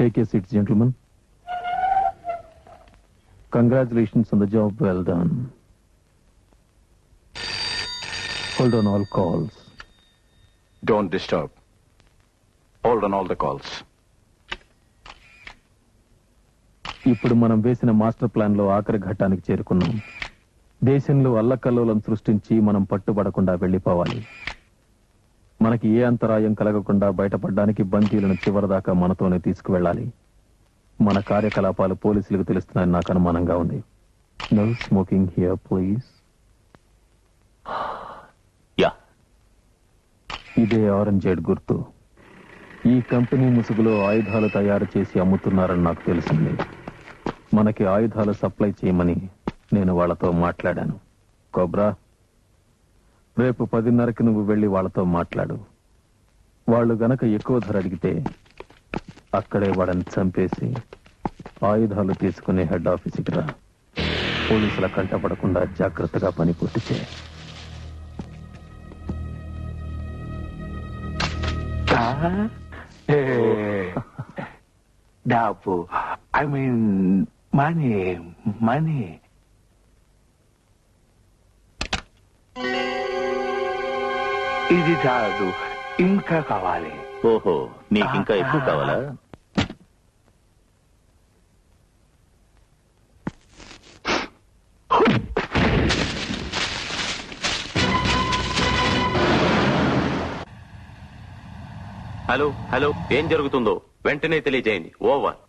Take your seats, gentlemen. Congratulations on the job well done. Hold on all calls. Don't disturb. Hold on all the calls. ఇప్పుడు మనం వేసిన master plan లో ఆఖరి ఘట్టానికి చేరుకున్నాం. దేశంలో అల్లకల్లోలం సృష్టించి మనం పట్టుబడకుండా వెళ్లిపోవాలి. మనకి ఏ అంతరాయం కలగకుండా బయటపడడానికి బందీలను చివరిదాకా మనతోనే తీసుకువెళ్ళాలి. మన కార్యకలాపాలు పోలీసులకు తెలుస్తున్నాయని నాకు అనుమానంగా ఉంది. No smoking here please. Yeah, ఇదే ఆరెంజేడ్ గుర్తు. ఈ కంపెనీ ముసుగులో ఆయుధాలు తయారు చేసి అమ్ముతున్నారని నాకు తెలిసింది. మనకి ఆయుధాలు సప్లై చేయమని నేను వాళ్ళతో మాట్లాడాను. కోబ్రా, రేపు 10:30కి నువ్వు వెళ్లి వాళ్ళతో మాట్లాడు. వాళ్ళు గనక ఎక్కువ ధర అడిగితే అక్కడే వాడని చంపేసి ఆయుధాలు తీసుకునే హెడ్ ఆఫీసుకి రా. పోలీసుల కంటపడకుండా జాగ్రత్తగా పని పూర్తి చేయి. డబ్బు, ఐ మీన్ మనీ. ఇది చాలు, ఇంకా కావాలి. ఓహో, నీకింకా ఎక్కువ కావాలా? హలో హలో, ఏం జరుగుతుందో వెంటనే తెలియజేయండి. Over.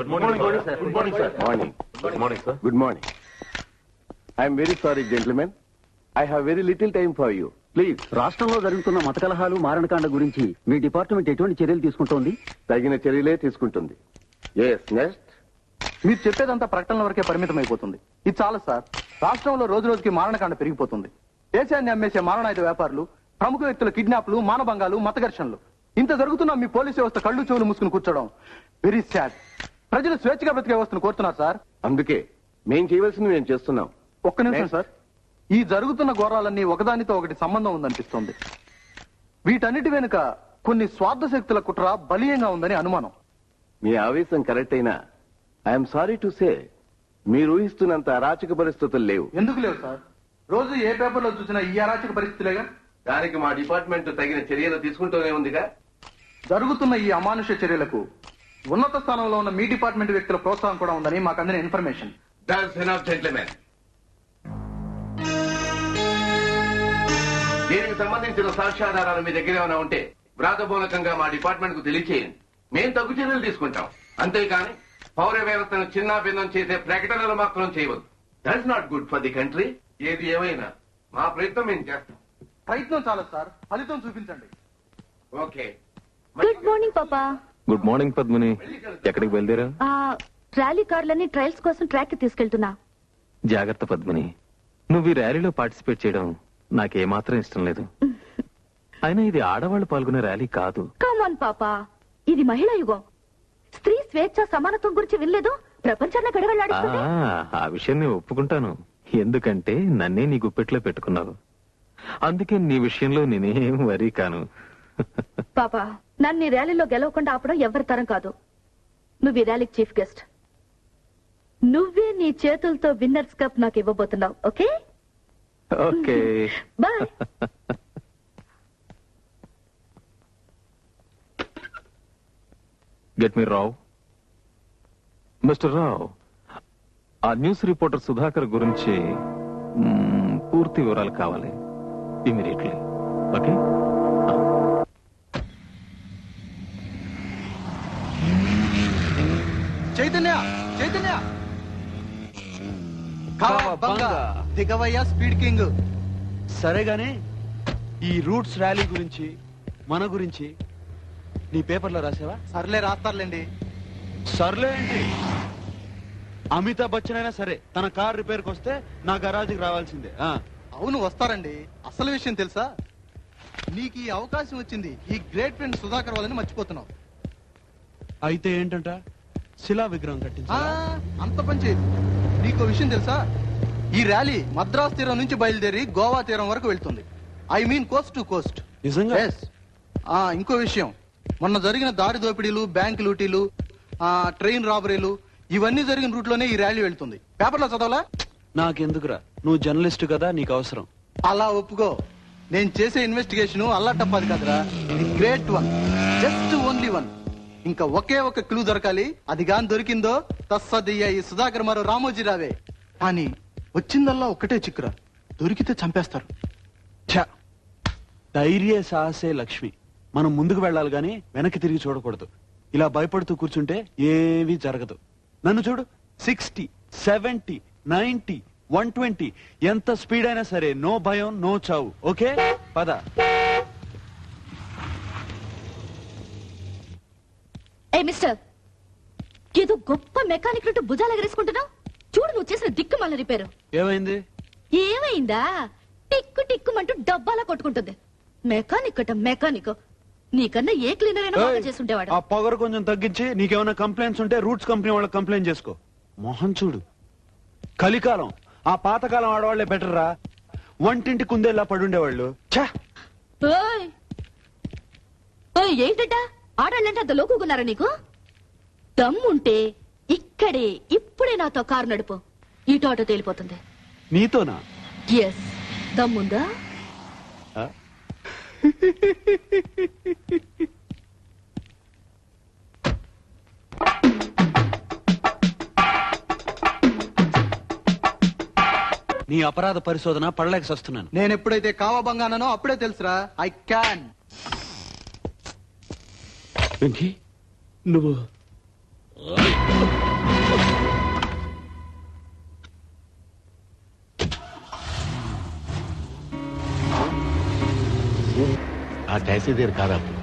Good morning, sir. Good morning, sir. Morning. Good morning, sir. Good morning. I am very sorry, gentlemen. I have very little time for you. Please. రాష్ట్రంలో జరుగుతున్న మత కలహాలు మారణకాండ గురించి మీ డిపార్ట్మెంట్ ఎటువంటి చర్యలు తీసుకుంటోంది? తగిన చర్యలే తీసుకుంటుంది. Yes, next. మీరు చెప్పేదంతా ప్రకటనల వరకే పరిమితం అయిపోతుంది. ఇది చాలా సార్. రాష్ట్రంలో రోజు రోజుకి మారణకాండ పెరిగిపోతుంది. దేశాన్ని అమ్మేసే మారణాయుధ వ్యాపారులు, ప్రముఖ వ్యక్తుల కిడ్నాప్లు, మానభంగాలు, మత ఘర్షణలు ఇంత జరుగుతున్నా మీ పోలీసు వ్యవస్థ కళ్ళు చెవులు మూసుకుని కూర్చోవడం వెరీ సాడ్. ప్రజలు స్వేచ్ఛగా బ్రతికే వ్యవస్థను కోరుతున్నారు సార్. అందుకే మేం చేయవలసింది మేము చేస్తున్నాం. ఒక్క నిమిషం సార్. ఈ జరుగుతున్న ఘోరాలన్నీ ఒకదానితో ఒకటి సంబంధం ఉందనిపిస్తోంది. వీటన్నిటి వెనుక కొన్ని స్వార్థ శక్తుల కుట్ర బలీయంగా ఉందని అనుమానం. మీ ఆవేశం కరెక్ట్ అయినా ఐఎమ్ సారీ టు సే మీరు ఊహిస్తున్నంత అరాచక పరిస్థితులు లేవు. ఎందుకు లేవు సార్? రోజు ఏ పేపర్లో చూసినా ఈ అరాచక పరిస్థితులేగా. దానికి మా డిపార్ట్మెంట్ తగిన చర్యలు తీసుకుంటూనే ఉందిగా. జరుగుతున్న ఈ అమానుష్య చర్యలకు ఉన్నత స్థానంలో ఉన్న మీ డిపార్ట్మెంట్ వ్యక్తుల ప్రోత్సాహం కూడా ఉందని మాకు అందిన ఇన్ఫర్మేషన్. That's enough, gentlemen. దీనికి సంబంధించిన సాక్ష్యాధారాలు మీ దగ్గర ఏమైనా ఉంటే వ్రాతమూలకంగా మా డిపార్ట్మెంట్ కు తెలియచేయండి. మేము తగు చర్యలు తీసుకుంటాం. అంతేకాని పౌర వ్యవస్థను చిన్నా భిన్నం చేసే ప్రకటనలు మాత్రం చేయవద్దు. That's not good for the country. ఏది ఏమైనా మా ప్రయత్నం మేము చేస్తాం. ప్రయత్నం చాలు సార్, ఫలితం చూపించండి. ఓకే. గుడ్ మార్నింగ్ పాపా. Good morning Padmini. ఎక్కడికి బయలుదేరా? ర్యాలీ కార్లని ట్రయల్స్ కోసం ట్రాక్ కి తీసుకెళ్తున్నా. జాగ్రత్త పద్మిని. నువ్వు ఈ ర్యాలీలో పార్టిసిపేట్ చేయడం నాకేమాత్రం ఇష్టం లేదు. అయినా ఇది ఆడవాళ్లు పాల్గొనే ర్యాలీ కాదు. కమాన్ పాపా, ఇది మహిళా యుగం. స్త్రీ స్వేచ్ఛ సమానత్వం గురించి వినలేదు? ప్రపంచాన్ని గడవెళ్ళాడుతుంది. ఆ విషయం నేను ఒప్పుకుంటాను. ఎందుకంటే నన్నే నీ గుప్పెట్లో పెట్టుకున్నావు. అందుకే నీ విషయంలో నేనేం వరీ కాను. పాపా, నన్ను ఈ ర్యాలీలో గెలవకుండా ఆపడం ఎవరి తరం కాదు. నువ్వు ఈ ర్యాలీకి చీఫ్ గెస్ట్. నువ్వే నీ చేతులతో విన్నర్స్ కప్ నాకు ఇవ్వబోతున్నావు. Okay okay, boy. Get me Rao. Mister Rao, ఆ న్యూస్ రిపోర్టర్ సుధాకర్ గురించి పూర్తి వివరాలు కావాలి ఇమీడియట్లీ. ఓకే. చైతన్య, చైతన్య, దిగవయ్యా స్పీడ్ కింగ్. సరే గాని ఈ రూట్స్ ర్యాలీ గురించి మన గురించి నీ పేపర్లో రాసావా? సర్లే, రాస్తారులేండి. సర్లే ఏంటి, అమితాబ్ బచ్చన్ అయినా సరే తన కార్ రిపేర్కి వస్తే నా గరాజ్కి రావాల్సిందే. అవును, వస్తారండి. అసలు విషయం తెలుసా? నీకు ఈ అవకాశం వచ్చింది ఈ గ్రేట్ ఫ్రెండ్ సుధాకర్ వాళ్ళని మర్చిపోతున్నావు. అయితే ఏంటంట, శిలా విగ్రహం కట్టించా? అంత పని చేయదు. నీకో విషయం తెలుసా? ఈ ర్యాలీ మద్రాస్ తీరం నుంచి బయలుదేరి గోవా తీరం వరకు వెళ్తుంది. I mean Coast to Coast. నిజంగా? ఇంకో విషయం, మొన్న జరిగిన దారి దోపిడీలు, బ్యాంక్ లూటీలు, ట్రైన్ రాబరీలు ఇవన్నీ జరిగిన రూట్ లోనే ఈ ర్యాలీ వెళ్తుంది. పేపర్లో చదవాలా? నాకెందుకురా, నువ్వు జర్నలిస్ట్ కదా, నీకు అవసరం. అలా ఒప్పుకో. నేను చేసే ఇన్వెస్టిగేషన్ అల్లాటప్పది కాదురా, ఇది great one, just only one. ఇంకా ఒకే ఒక క్లూ దొరకాలి. అది గాని దొరికిందో తస్సదియ్య ఈ సుధాకర్ మరో రామోజీ రావే. కానీ వచ్చిందల్లా ఒక్కటే చిక్కురా, దొరికితే చంపేస్తారు. ఛ! ధైర్య సాహసే లక్ష్మి. మనం ముందుకు వెళ్ళాలి గాని వెనక్కి తిరిగి చూడకూడదు. ఇలా భయపడుతూ కూర్చుంటే ఏమీ జరగదు. నన్ను చూడు, 60, 70, 90, 120 ఎంత స్పీడ్ అయినా సరే నో భయం, నో చావు. ఓకే, పద. ఏ మిస్టర్, ఏదో గొప్ప మెకానిక్ ను భుజాలు ఎగరేసుకుంటున్నావు. చూడు, నువ్వు చేసిన దిక్కుమాల రిపేరు. ఏమైంది? ఏమైందా? టిక్కు టిక్కుమంటూ డబ్బాలా కొట్టుకుంటుంది. మెకానిక్ అట మెకానిక్. నీకన్నా ఏ క్లీనర్ అయినా బాగా చేసుంటేవాడు. ఆ పొగరు కొంచెం తగ్గించి నీకేమైనా కంప్లైంట్స్ ఉంటే రూట్స్ కంపెనీ వాళ్ళకి కంప్లైంట్ చేసుకో. మొహం చూడు, కలికాలం. ఆ పాతకాలం ఆడవాళ్లే బెటర్ రా. వంటింటి కుందేలా పడుండేవాళ్ళు. ఓయ్ ఓయ్, ఏంటట ఆడాళ్ళంటే అంత లోకుకున్నారా నీకు? దమ్ముంటే ఇక్కడే ఇప్పుడే నాతో కారు నడుపు. ఇటు ఆటో తేలిపోతుంది. నీతోనా? ఎస్, దమ్ముందా? నీ అపరాధ పరిశోధన పడలేక వస్తున్నాను. నేను ఎప్పుడైతే కావబంగానో అప్పుడే తెలుసురా, ఐ క్యాన్. వెంకీ, నువ్వు आप ऐसी देर कहा आपको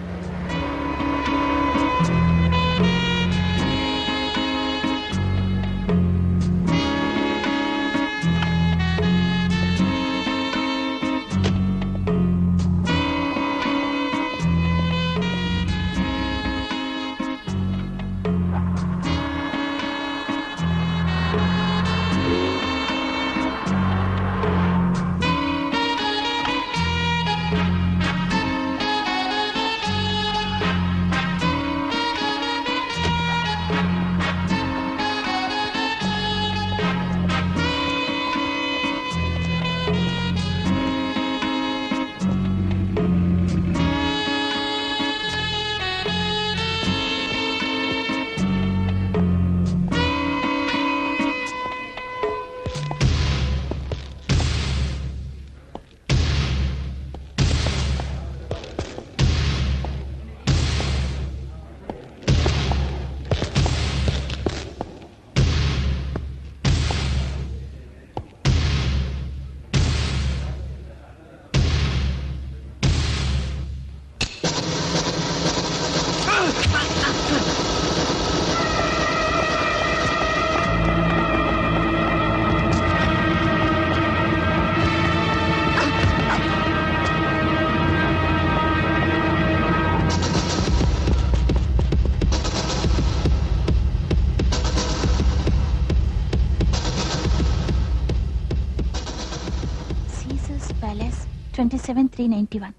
27,391.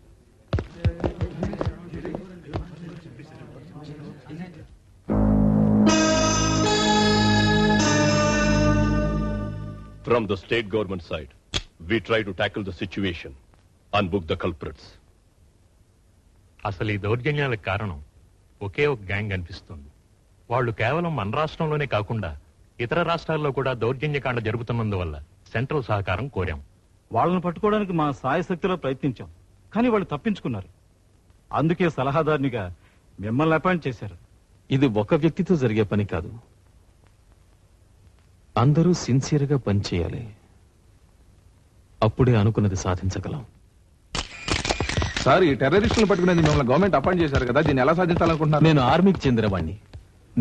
From the state government side, we try to tackle the situation and book the culprits. అసలు ఈ దౌర్జన్యాలకు కారణం ఒకే ఒక గ్యాంగ్ అనిపిస్తుంది. వాళ్ళు కేవలం మన రాష్ట్రంలోనే కాకుండా ఇతర రాష్ట్రాల్లో కూడా దౌర్జన్యకాండ జరుగుతున్నందువల్ల సెంట్రల్ సహకారం కోరాం. వాళ్ళని పట్టుకోవడానికి మా సాయశక్తిలో ప్రయత్నించాం, కానీ వాళ్ళు తప్పించుకున్నారు. అందుకే సలహాదారునిగా మిమ్మల్ని అపాయింట్ చేశారు. ఇది ఒక వ్యక్తితో జరిగే పని కాదు. అందరూ సిన్సియర్గా పనిచేయాలి. అప్పుడే అనుకున్నది సాధించగలం. సార్, ఈ టెర్రరిస్టులను పట్టుకునేది మిమ్మల్ని గవర్నమెంట్ అపాయింట్ చేశారు కదా, దీన్ని ఎలా సాధించాలనుకుంటున్నారు? నేను ఆర్మీకి చెందినవాడిని.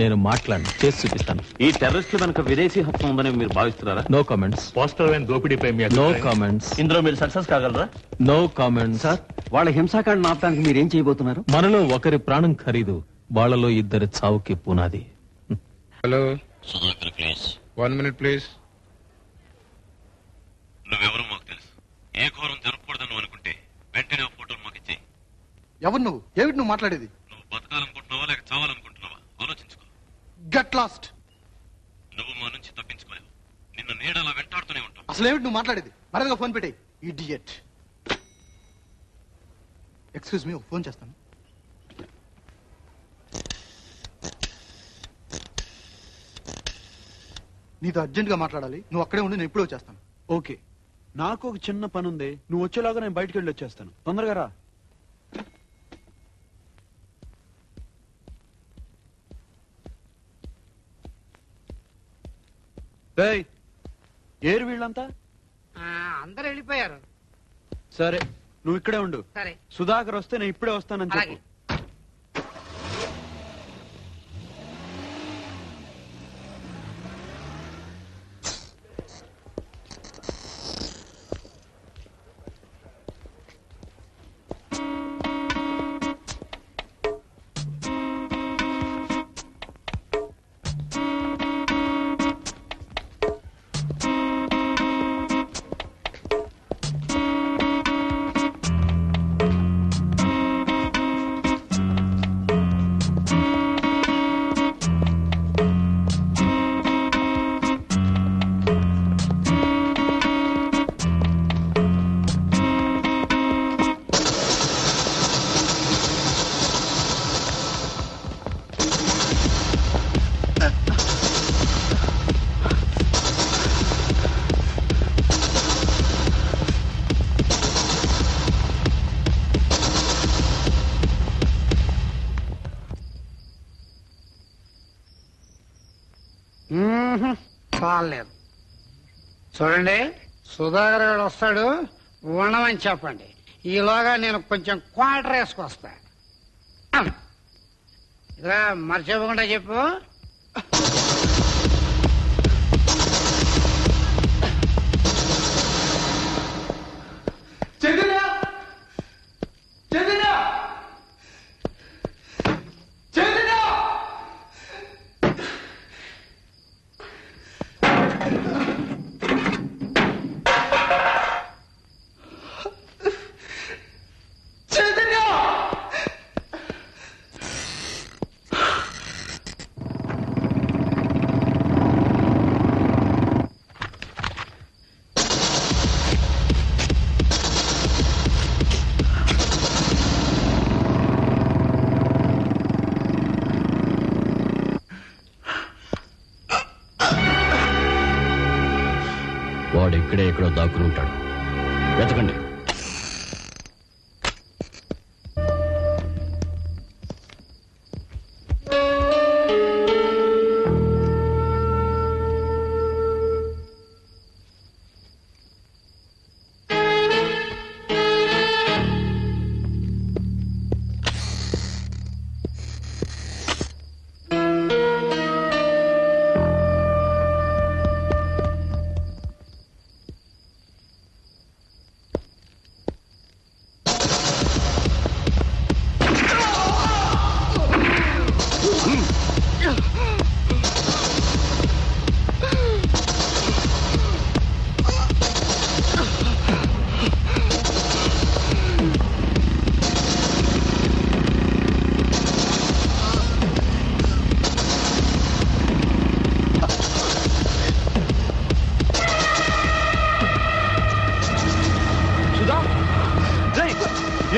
నేను మాట్లాడి చేసి చూపిస్తాను. ఈ టెర్రరిస్టుల వెనుక విదేశీ హస్తం ఉందని మీరు భావిస్తున్నారా? No comments. పోస్టల్ వ్యాన్ దోపిడీపై మీ నో అభిప్రాయం? కామెంట్స్. ఇందులో మీరు సక్సెస్ కాగలరా? No comments. సార్, వాళ్ళ హింసాకాండను ఆపడానికి మీరేం చేయబోతున్నారు? మనలో ఒకరి ప్రాణం ఖరీదు, వాళ్ళలో ఇద్దరి చావుకి పునాది. Hello, Sudhakar please. 1 minute please. నువ్వెవరో మాకు తెలుసు. ఏ ఘోరం జరగకూడదని అనుకుంటే వెంటనే ఆ ఫోటోలు మాకు ఇచ్చేయి. ఎవరు నువ్వు? ఏమిటి నువ్వు మాట్లాడేది? నువ్వు బతకాలనుకుంటున్నావా లేక చావాలనుకుంటున్నావా? ఆలోచించుకో. Get lost. నువ్వు మా నుంచి తప్పించుకోలేవు. నిన్ను నీడలా వెంటాడుతూనే ఉంటావు. అసలు ఏమిటి నువ్వు మాట్లాడేది? మరొక ఫోన్ పెట్టే. ఇడియట్. ఎక్స్క్యూజ్ మీ, ఫోన్ చేస్తాను. నీతో అర్జెంట్ గా మాట్లాడాలి. నువ్వు అక్కడే ఉండి, నేను ఇప్పుడే వచ్చేస్తాను. ఓకే, నాకు ఒక చిన్న పని ఉంది. నువ్వు వచ్చేలాగా నేను బయటికి వెళ్ళి వచ్చేస్తాను. తొందరగా రా. ఏయ్, ఏరు వీళ్ళంతా? అందరూ వెళ్ళిపోయారు. సరే, నువ్వు ఇక్కడే ఉండు. సరే. సుధాకర్ వస్తే నేను ఇప్పుడే వస్తానని చెప్పు. చాలేదు. చూడండి, సుధాకర్ గారు వస్తాడు, ఉండమని చెప్పండి. ఈలోగా నేను కొంచెం క్వార్టర్ వేసుకొస్తా. ఇదిగా మర్చిపోకుండా చెప్పు. వాడు ఇక్కడే ఎక్కడో దాక్కుని ఉంటాడు. వెతకండి.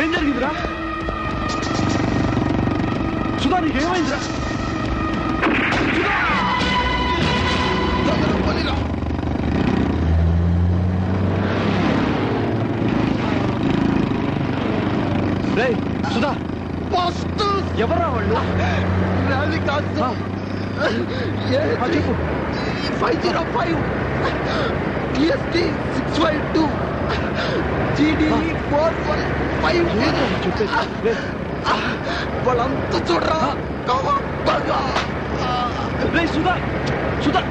ఏం జరిగిందిరా? సుధా నీకేమైందిరా? రేయ్, సుధా ఎవరా వాళ్ళు? చెప్పు. 505 EST 652 GDE 4151 వాళ్ళంతా చూడరా. రే సుధా, సుధా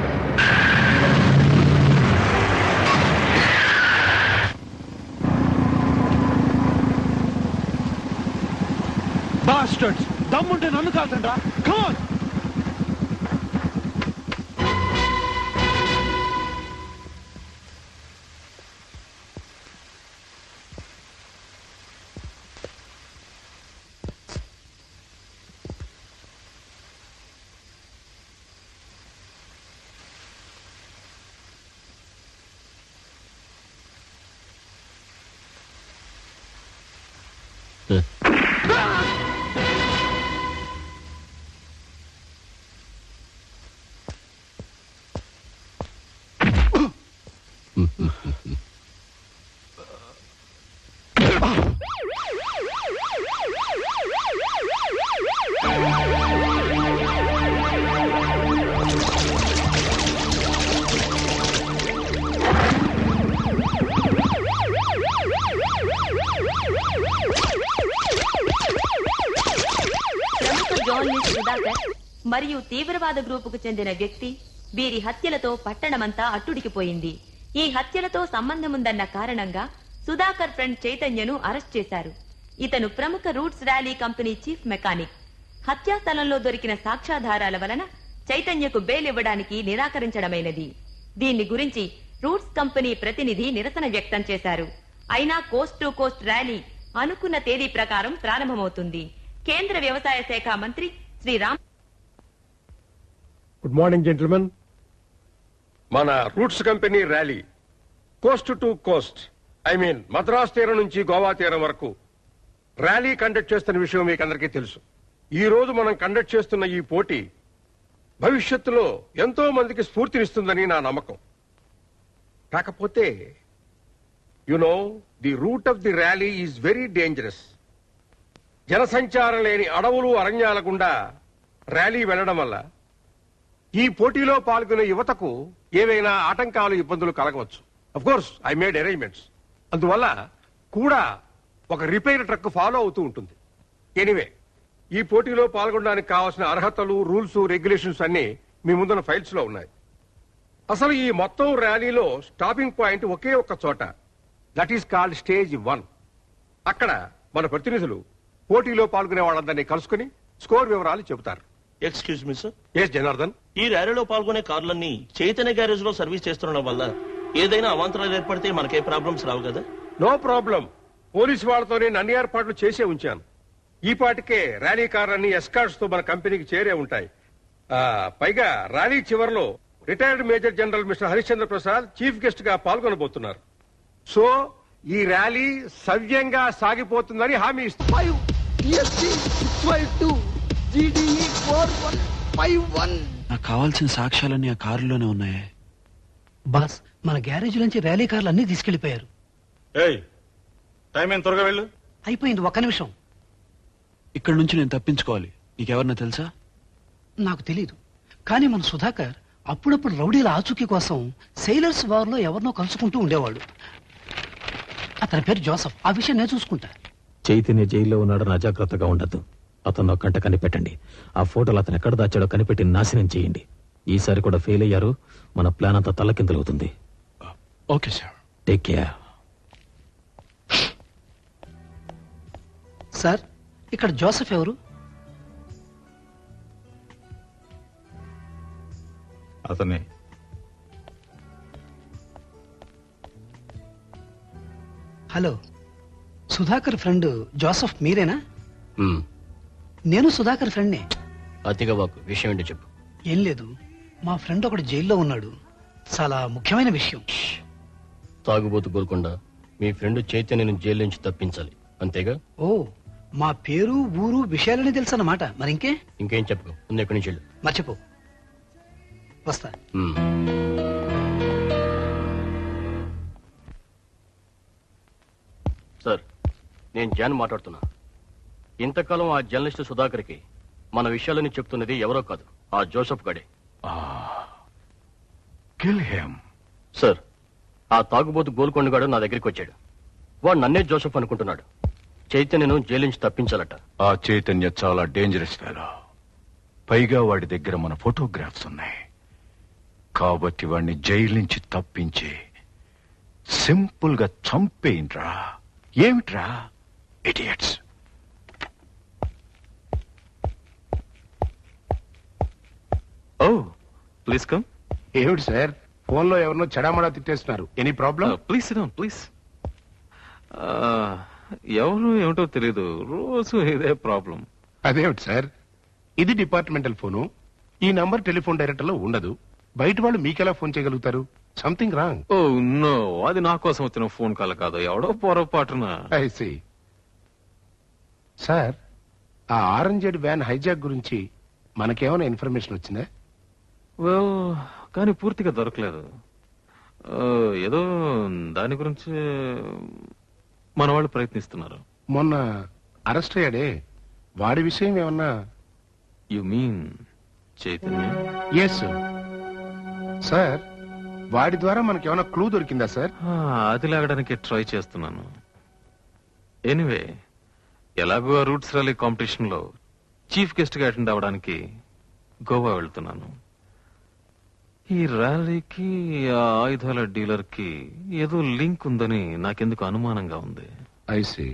బాస్టర్డ్స్, దమ్ముంటే నన్ను కాదండ్రా. Come on. మరియు తీవ్రవాద గ్రూపుకు చెందిన వ్యక్తి వీరి హత్యలతో పట్టణమంతా అట్టుడికిపోయింది. ఈ హత్యలతో సంబంధముందన్న కారణంగా సుధాకర్ ఫ్రెండ్ చైతన్యను అరెస్ట్ చేశారు. ఇతను ప్రముఖ roots rally company chief mechanic. హత్యా స్థలంలో దొరికిన సాక్ష్యాధారాల వలన చైతన్యకు బెయిల్ ఇవ్వడానికి నిరాకరించడమైనది. దీన్ని గురించి రూట్స్ కంపెనీ ప్రతినిధి నిరసన వ్యక్తం చేశారు. అయినా కోస్ట్ టు కోస్ట్ ర్యాలీ అనుకున్న తేదీ ప్రకారం ప్రారంభమవుతుంది. కేంద్ర వ్యవసాయ శాఖ మంత్రి Shri Ram. Good morning gentlemen. మన roots company rally coast to coast, I mean Madras తీరం నుంచి గోవా తీరం వరకు ర్యాలీ కండక్ట్ చేస్తున్న విషయం మీకు అందరికీ తెలుసు. ఈ రోజు మనం కండక్ట్ చేస్తున్న ఈ పోటీ భవిష్యత్తులో ఎంతో మందికి స్ఫూర్తినిస్తుందని నా నమ్మకం. కాకపోతే the route of the rally is very dangerous. జనసంచారం లేని అడవులు అరణ్యాల గుండా ర్యాలీ వెళ్లడం వల్ల ఈ పోటీలో పాల్గొనే యువతకు ఏవైనా ఆటంకాలు, ఇబ్బందులు కలగవచ్చు. Of course I made arrangements. అందువల్ల కూడా ఒక రిపేర్ ట్రక్ ఫాలో అవుతూ ఉంటుంది. ఎనీవే, ఈ పోటీలో పాల్గొనడానికి కావాల్సిన అర్హతలు, రూల్స్, రెగ్యులేషన్స్ అన్ని మీ ముందున్న ఫైల్స్ లో ఉన్నాయి. అసలు ఈ మొత్తం ర్యాలీలో స్టాపింగ్ పాయింట్ ఒకే ఒక్క చోట, దట్ ఈస్ కాల్డ్ స్టేజ్ 1. అక్కడ మన ప్రతినిధులు పోటీలో పాల్గొనే వాళ్ళందరినీ కలుసుకుని స్కోర్ వివరాలు చెబుతారు. Excuse me sir. Yes Janardhan. ఈ ర్యాలీలో పాల్గొనే కార్లన్నీ చైతన్య గ్యారేజ్ లో సర్వీస్ చేస్తుండడం వల్ల ఏదైనా అవాంతరాలు ఏర్పడితే మనకే ప్రాబ్లమ్స్ రావు కదా? No problem. పోలీసు వాళ్ళతో నేను అన్ని ఏర్పాట్లు చేసే ఉంచాను. ఈ పాటికే ర్యాలీ కార్లన్నీ ఎస్కార్ట్స్ తో మన కంపెనీకి చేరే ఉంటాయి. పైగా ర్యాలీ చివరిలో retired major general mister Harishchandra Prasad chief guest గా పాల్గొనబోతున్నారు. సో ఈ ర్యాలీ సవ్యంగా సాగిపోతుందని హామీ ఇస్తున్నారు. నాకు కావాల్సిన సాక్ష్యాలన్నీ ఆ కారులోనే ఉన్నాయే. బాస్, మన గ్యారేజ్ నుంచి ర్యాలీ కార్లు అన్ని తీసుకెళ్లిపోయారు. టైం ఏం, త్వరగా వెళ్ళు. అయిపోయింది, ఒక్క నిమిషం. ఇక్కడ నుంచి నేను తప్పించుకోవాలి. నీకెవరన్నా తెలుసా? నాకు తెలీదు, కానీ మన సుధాకర్ అప్పుడప్పుడు రౌడీల ఆచూకీ కోసం సెయిలర్స్ వార్ లో ఎవరినో కలుసుకుంటూ ఉండేవాడు. అతని పేరు జోసఫ్. ఆ విషయం నేను చూసుకుంటా. చైతన్య జైల్లో ఉన్నాడని అజాగ్రత్తగా ఉండదు. అతను కంట కనిపెట్టండి. ఆ ఫోటోలు అతను ఎక్కడ దాచాడో కనిపెట్టి నాశనం చేయండి. ఈసారి కూడా ఫెయిల్ అయ్యారు, మన ప్లాన్ అంతా తల్లకిందులవుతుంది. Okay sir. Take care. Sir, ఇక్కడ జోసఫ్ ఎవరు? అతనే. హలో, సుధాకర్ ఫ్రెండ్ జోసఫ్ మీరేనా? నేను సుధాకర్ ఫ్రెండ్నే. అతిగా వాకు, విషయం ఏంటో చెప్పు. ఏం లేదు, మా ఫ్రెండ్ ఒకడు జైల్లో ఉన్నాడు. చాలా ముఖ్యమైన విషయం. తాగుబోతు కోరుకుండా మీ ఫ్రెండ్ చైతన్యను జైలు నుంచి తప్పించాలి. అంతేగా? ఓ, మా పేరు ఊరు విషయాలని తెలుసు అన్నమాట. మరి ఇంకేం చెప్పుకో, ముందు ఎక్కడి నుంచి వెళ్ళు. మర్చిపో. వస్తా. సార్, నేను జాన్ మాట్లాడుతున్నా. ఇంతకాలం ఆ జర్నలిస్ట్ సుధాకర్కి మన విషయాలని చెప్తున్నది ఎవరో కాదు, ఆ జోసఫ్ గడే. సార్, ఆ తాగుబోతు గోల్కొండగాడు నా దగ్గరికి వచ్చాడు. వాడు నన్నే జోసఫ్ అనుకుంటున్నాడు. చైతన్యను జైలు నుంచి తప్పించాలట. ఆ చైతన్య చాలా డేంజరస్ ఫెలో. పైగా వాడి దగ్గర మన ఫోటోగ్రాఫ్స్ ఉన్నాయి. కాబట్టి వాడిని జైలు నుంచి తప్పించి సింపుల్ గా చంపేయండ్రా. ఏమిట్రా ఇడియట్స్. ఓ, ప్లీజ్ కమ్. ఏమిటి సార్, ఫోన్ లో ఎవరినో చెడామడా తిట్టేస్తున్నారు. Any problem? Please sit down, please. ఎవరు ఏమిటో తెలీదు, రోజు ఇదే ప్రాబ్లం. అదేమిటి సార్, ఇది డిపార్ట్మెంటల్ ఫోను. ఈ నంబర్ టెలిఫోన్ డైరెక్టర్ లో ఉండదు. బయట వాళ్ళు మీకెలా ఫోన్ చేయగలుగుతారు? Something wrong. ఓ నో, అది నా కోసం వచ్చిన ఫోన్ కాల్ కాదు, ఎవడో పొరపాటున. I see. సార్, ఆ ఆరెంజెడ్ వ్యాన్ హైజాక్ గురించి మనకేమైనా ఇన్ఫర్మేషన్ వచ్చిందా? వెల్, కానీ పూర్తిగా దొరకలేదు. ఏదో దాని గురించి మన వాళ్ళు ప్రయత్నిస్తున్నారు. మొన్న అరెస్ట్ అయ్యాడే, వాడి విషయం ఏమన్నా? You mean Chaitanya? Yes sir. వాడి ద్వారా మనకేమైనా క్లూ దొరికిందా సార్? అది లాగడానికి ట్రై చేస్తున్నాను. ఎనీవే, ఎలాగో రూట్స్ ర్యాలీ కాంపిటీషన్ లో చీఫ్ గెస్ట్ గా అటెండ్ అవ్వడానికి గోవా వెళ్తున్నాను. ఈ ర్యాలీకి ఆ ఆయుధాల డీలర్ కి ఏదో లింక్ ఉందని నాకెందుకు అనుమానంగా ఉంది. I see.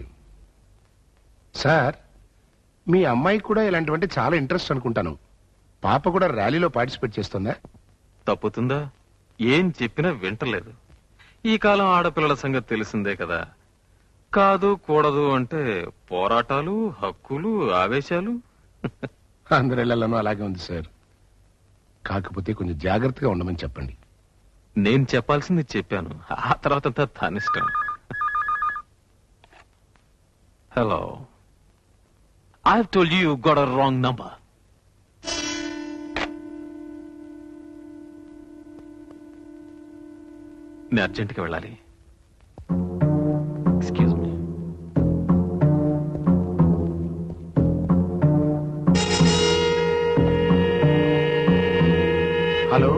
సార్, మీ అమ్మాయి కూడా ఇలాంటివంటే చాలా ఇంట్రెస్ట్ అనుకుంటాను. పాప కూడా ర్యాలీలో పార్టిసిపేట్ చేస్తుందా? తప్పుతుందా? ఏం చెప్పినా వింటలేదు. ఈ కాలం ఆడపిల్లల సంగతి తెలిసిందే కదా. కాదు కూడదు అంటే పోరాటాలు, హక్కులు, ఆవేశాలు. అందరిళ్లలోనూ అలాగే ఉంది సార్. కాకపోతే కొంచెం జాగ్రత్తగా ఉండమని చెప్పండి. నేను చెప్పాల్సింది చెప్పాను, ఆ తర్వాత అంతా తనిష్టం. Hello, I have told you got a wrong number. నేను అర్జెంట్గా వెళ్ళాలి. Excuse me. హలో,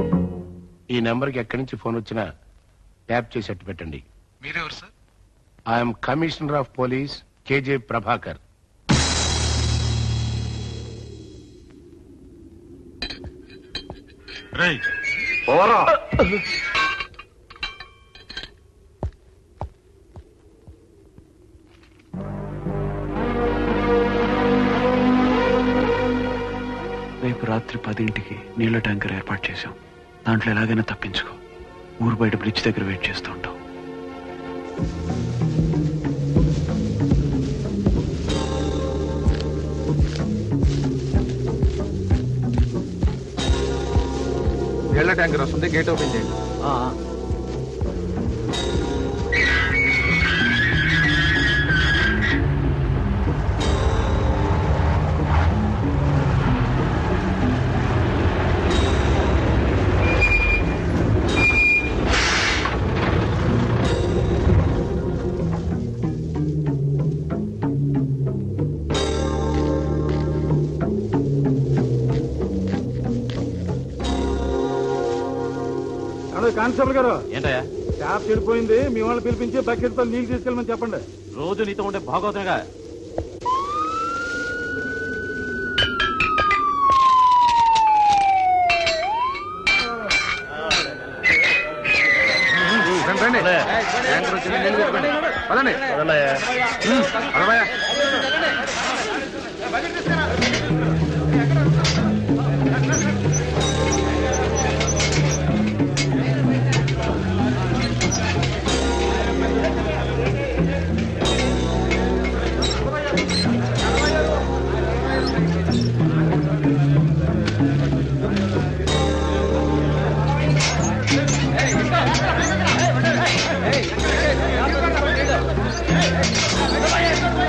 ఈ నెంబర్కి ఎక్కడి నుంచి ఫోన్ వచ్చినా ట్యాప్ చేసేట్టు పెట్టండి. మీరెవరు sir? I am commissioner of police K J Prabhakar. రేపు రాత్రి 10ంటికి నీళ్ల ట్యాంకర్ ఏర్పాటు చేశాం. దాంట్లో ఎలాగైనా తప్పించుకో. ఊరు బయట బ్రిడ్జ్ దగ్గర వెయిట్ చేస్తూ ఉంటాం. నీళ్ల ట్యాంకర్ వస్తుంది, గేట్ ఓపెన్ చేయండి. కానిస్టేబుల్ గారు, ఏంటయ్యా? ట్యాప్ చెడిపోయింది, మీ వాళ్ళని పిలిపించి బకెట్ తో నీళ్ళు తీసుకెళ్ళమని చెప్పండి. రోజు నీతో ఉండే భాగవతంగా. రండి, ట్యాంకర్ వచ్చింది, నీళ్ళు పెట్టుకోండి. పదండి. పదవయ్యా. Hey!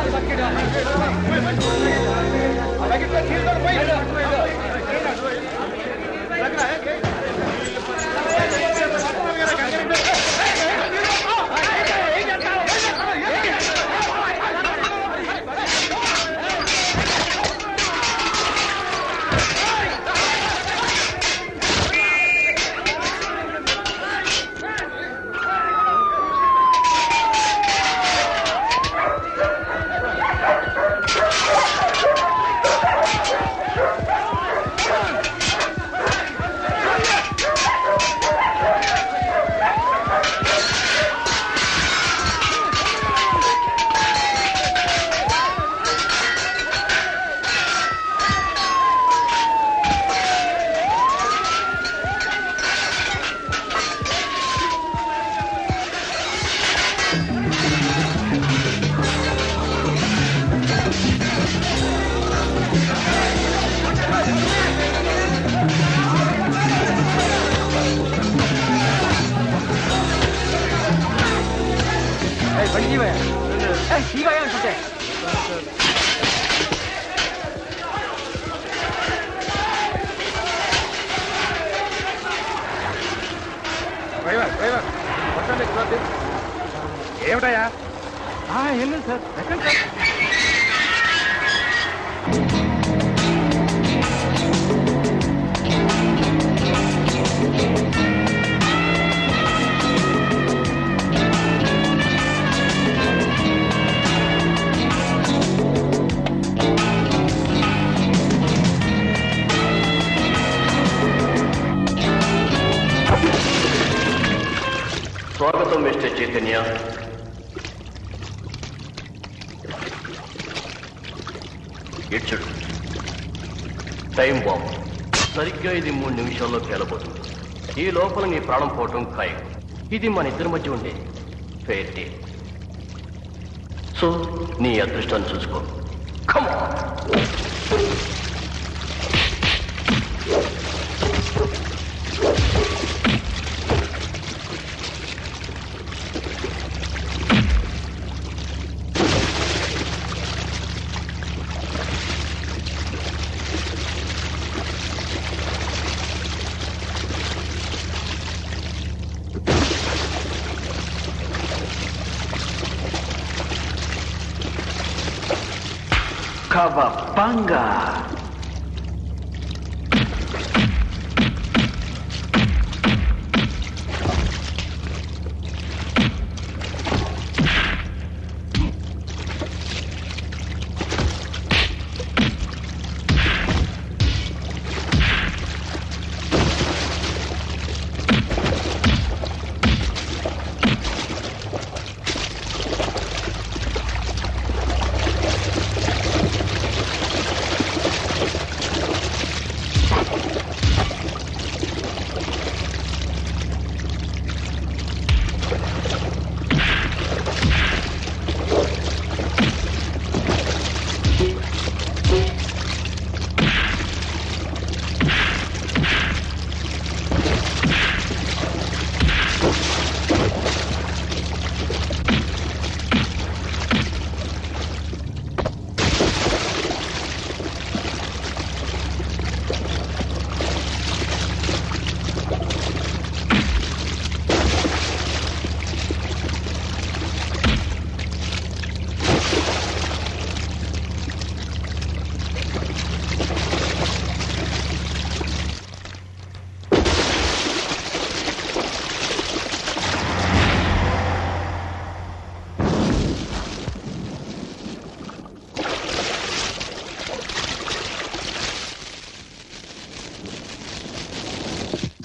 ఏమిటయా? ఏం లేదు సార్, ఎక్కండి సార్. స్వాగతం mister Chaitanya. It's time bomb. సరిగ్గా ఇది 3 నిమిషాల్లో పేలబోతుంది. ఈ లోపల నీ ప్రాణం పోవటం ఖాయం. ఇది మన ఇద్దరి మధ్య ఉండే ఫెయిర్ డే. సో నీ అదృష్టాన్ని చూసుకో. Come on. Kawabanga.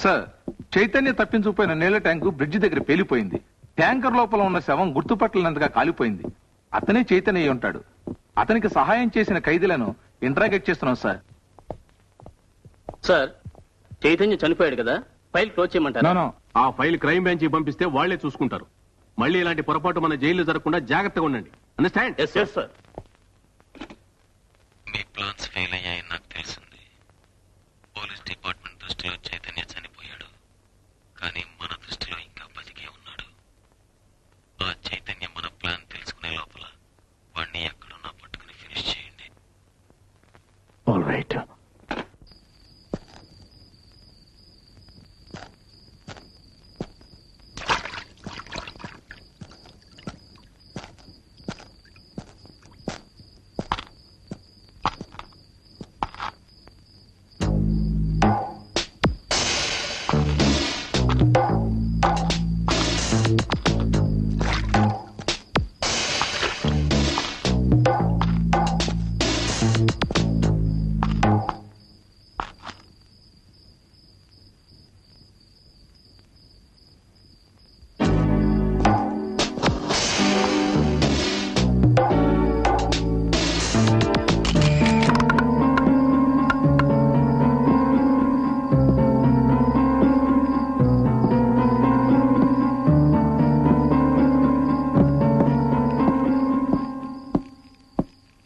Sir, Chaitanya తప్పించుకుపోయిన నీళ్ల ట్యాంకు బ్రిడ్జి దగ్గర పేలిపోయింది. ట్యాంకర్ లోపల ఉన్న శవం గుర్తుపట్టలేనంతగా కాలిపోయింది. అతనే చైతన్య అయి ఉంటాడు. అతనికి సహాయం చేసిన ఖైదీలను ఇంట్రాగేట్ చేస్తున్నాం సార్. సార్, చైతన్య చనిపోయాడు కదా, ఫైల్ క్లోజ్ చేయమంటారా? ఆ ఫైల్ క్రైమ్ బ్రాంచ్ పంపిస్తే వాళ్లే చూసుకుంటారు. మళ్ళీ ఇలాంటి పొరపాటు మన జైల్లో జరగకుండా జాగ్రత్తగా ఉండండి. అండర్స్టాండ్? Yes sir. మీ ప్లాన్స్ ఫెయిల్ అయ్యాయని నాకు తెలిసింది. పోలీస్ డిపార్ట్మెంట్ దృష్టిలో చైతన్య చనిపోయాడు, కానీ మన దృష్టిలో ఇంకా బతికే ఉన్నాడు. ఆ చైతన్య మన ప్లాన్ తెలుసుకునే లోపల వాడిని ఎక్కడున్నా పట్టుకుని ఫినిష్ చేయండి. All right.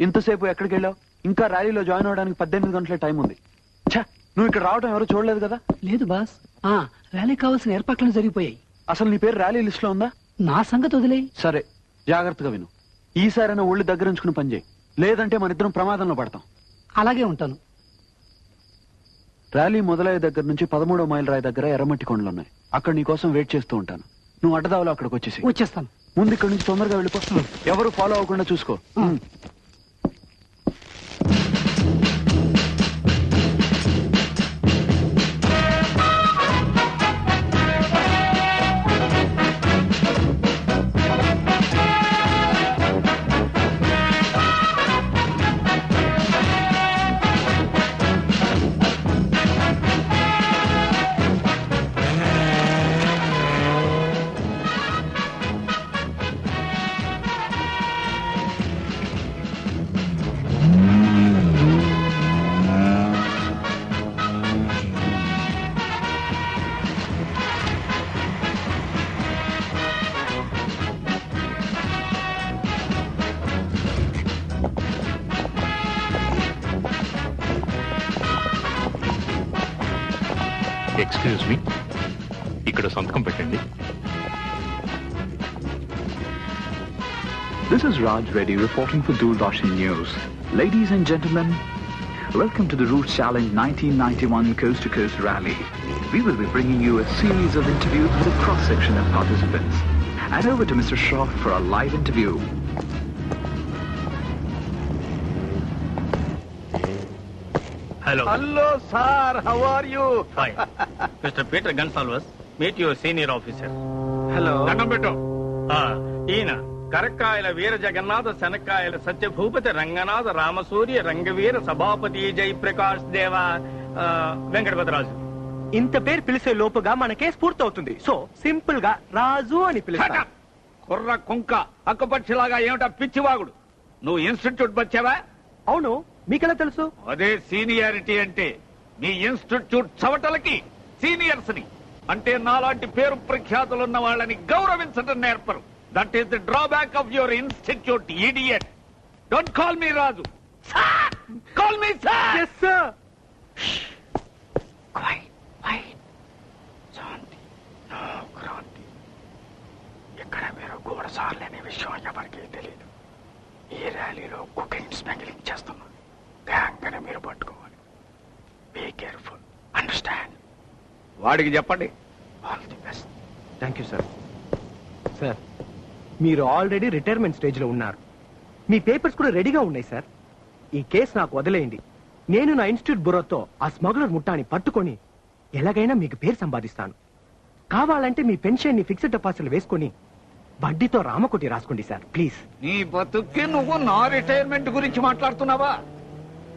ఇంతసేపు ఎక్కడికి వెళ్ళావు? ఇంకా ర్యాలీలో జాయిన్ అవడానికి 18 గంటల టైం ఉంది. ఛా, నువ్వు ఇక్కడ రావడం ఎవరు చూడలేదు కదా? లేదు బాస్, ర్యాలీ కావాల్సిన ఏర్పాట్లను జరిగిపోయాయి. అసలు నీ పేరు ర్యాలీ లిస్ట్ లో ఉందా? నా సంగతి వదిలే. సరే, జాగ్రత్తగా విను. ఈసారైనా ఒళ్ళు దగ్గర ఉంచుకుని పనిచేయి, లేదంటే మన ఇద్దరం ప్రమాదంలో పడతాం. అలాగే ఉంటాను. ర్యాలీ మొదలయ్యే దగ్గర నుంచి 13వ మైల్ రాయి దగ్గర ఎర్రమట్టి కొండలున్నాయి. అక్కడ నీ కోసం వెయిట్ చేస్తూ ఉంటాను. నువ్వు అడ్డదావలో అక్కడికి వచ్చేస్తాను. ముందు ఇక్కడ నుంచి తొందరగా వెళ్ళిపో. ఎవరు ఫాలో అవ్వకుండా చూసుకో. ఎక్స్క్యూజ్ మీ, ఇక్కడ సంతకం పెట్టండి. This is Raj Reddy reporting for Doordarshan News. Ladies and gentlemen, welcome to the Route Challenge 1991 Coast to Coast Rally. We will be bringing you a series of interviews with a cross-section of participants. And over to Mr. Shroff for a live interview. Hello. Hello, sir. How are you? Fine. Mr. Peter Gonsalves, meet your senior officer. Hello. దండం పెట్టు. ఈయన కరక్కాయల వీర జగన్నాథ శనక్కాయల సత్యభూపతి రంగనాథ రామసూర్య రంగవీర సభాపతి జయప్రకాష్ దేవ వెంకటపతిరాజు. ఇంత పేరు పిలిచే లోపుగా మనకే స్ఫూర్తి అవుతుంది. సో సింపుల్ గా రాజు అని పిలుస్తా. కుర్ర కుంక అక్కపక్షిలాగా ఏమిటా పిచ్చివాగుడు. నువ్వు ఇన్స్టిట్యూట్ వచ్చావా? అవును, మీకెలా తెలుసు? అదే సీనియారిటీ అంటే. మీ ఇన్స్టిట్యూట్ చవటలకి సీనియర్స్ ని అంటే నాలాంటి పేరు ప్రఖ్యాతులున్న వాళ్ళని గౌరవించడం నేర్పరు. That is the drawback of your institute, idiot. Don't call me Raju, call me sir. yes sir. Shanti, no Kranti. ఇక్కడ మీరు గూఢసార్లనే విషయం ఎవరికీ తెలియదు. ఈ ర్యాలీలో కుకింగ్ స్మగ్లింగ్ చేస్తున్నాం. గ్యాంగ్ అని మీరు పట్టుకోవాలి. Be careful, understand? వాడికి చెప్పండి. All the best. Thank you sir. Sir, మీరు ఆల్రెడీ రిటైర్మెంట్ స్టేజ్ లో ఉన్నారు. మీ పేపర్స్ కూడా రెడీగా ఉన్నాయి సార్. ఈ కేసు నాకు వదిలేయండి. నేను నా ఇన్స్టిట్యూట్ బురోతో ఆ స్మగ్లర్ ముఠాని పట్టుకొని ఎలాగైనా మీకు పేరు సంపాదిస్తాను. కావాలంటే మీ పెన్షన్ ని ఫిక్స్డ్ డిపాజిట్లు వేసుకొని వడ్డీతో రామకోటి రాసుకోండి సార్, ప్లీజ్. నీ బతుక్కి నువ్వు నా రిటైర్మెంట్ గురించి మాట్లాడుతున్నావా?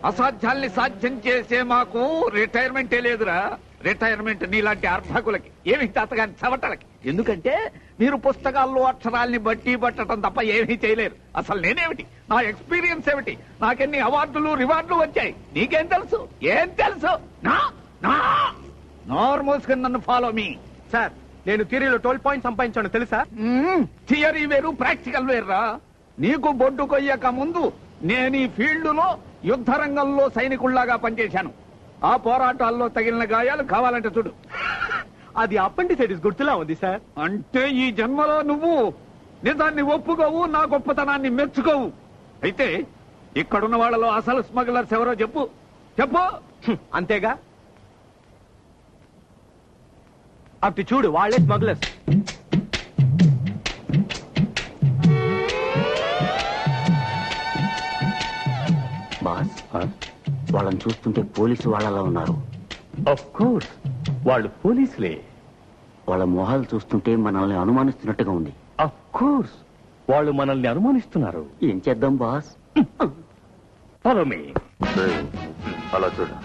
అసాధ్యాల్ని సాధ్యం చేసే మాకు రిటైర్మెంటే లేదురా. రిటైర్మెంట్ నీలాంటి అర్భకులకి, ఏమి తాతగాని చవటలకి. ఎందుకంటే మీరు పుస్తకాల్లో అక్షరాల్ని బట్టి పట్టడం తప్ప ఏమీ చేయలేరు. అసలు నేనేమిటి, నా ఎక్స్పీరియన్స్ ఏమిటి, నాకెన్ని అవార్డులు రివార్డులు వచ్చాయి, నీకేం తెలుసు? ఏం తెలుసు? నోరు మూసుకుని నన్ను ఫాలో మీ. సార్, నేను థియరీలో 12 పాయింట్స్ సంపాదించాను తెలుసా? థియరీ వేరు, ప్రాక్టికల్ వేర్రా. నీకు బొడ్డు కొయ్యక ముందు నేను ఈ ఫీల్డ్ లో యుద్ధ రంగంలో సైనికుల్లాగా పనిచేశాను. ఆ పోరాటాల్లో తగిలిన గాయాలు కావాలంటే చూడు. అది అపెండిసైటిస్ గుర్తులా ఉంది సార్. అంటే ఈ జన్మలో నువ్వు నిజాన్ని ఒప్పుకోవు, నా గొప్పతనాన్ని మెచ్చుకోవు. అయితే ఇక్కడున్న వాళ్ళలో అసలు స్మగ్లర్స్ ఎవరో చెప్పు. చెప్పు. అంతేగా, అప్పుడు చూడు, వాళ్ళే స్మగ్లర్స్. బాస్, వాళ్ళని చూస్తుంటే పోలీసు వాళ్ళలా ఉన్నారు. ఆఫ్ కోర్స్ వాళ్ళు పోలీసులే. వాళ్ళ మొహాలు చూస్తుంటే మనల్ని అనుమానిస్తున్నట్టుగా ఉంది. ఆఫ్ కోర్స్ వాళ్ళు మనల్ని అనుమానిస్తున్నారు. ఏం చేద్దాం బాస్? Follow me. అలా చూడు.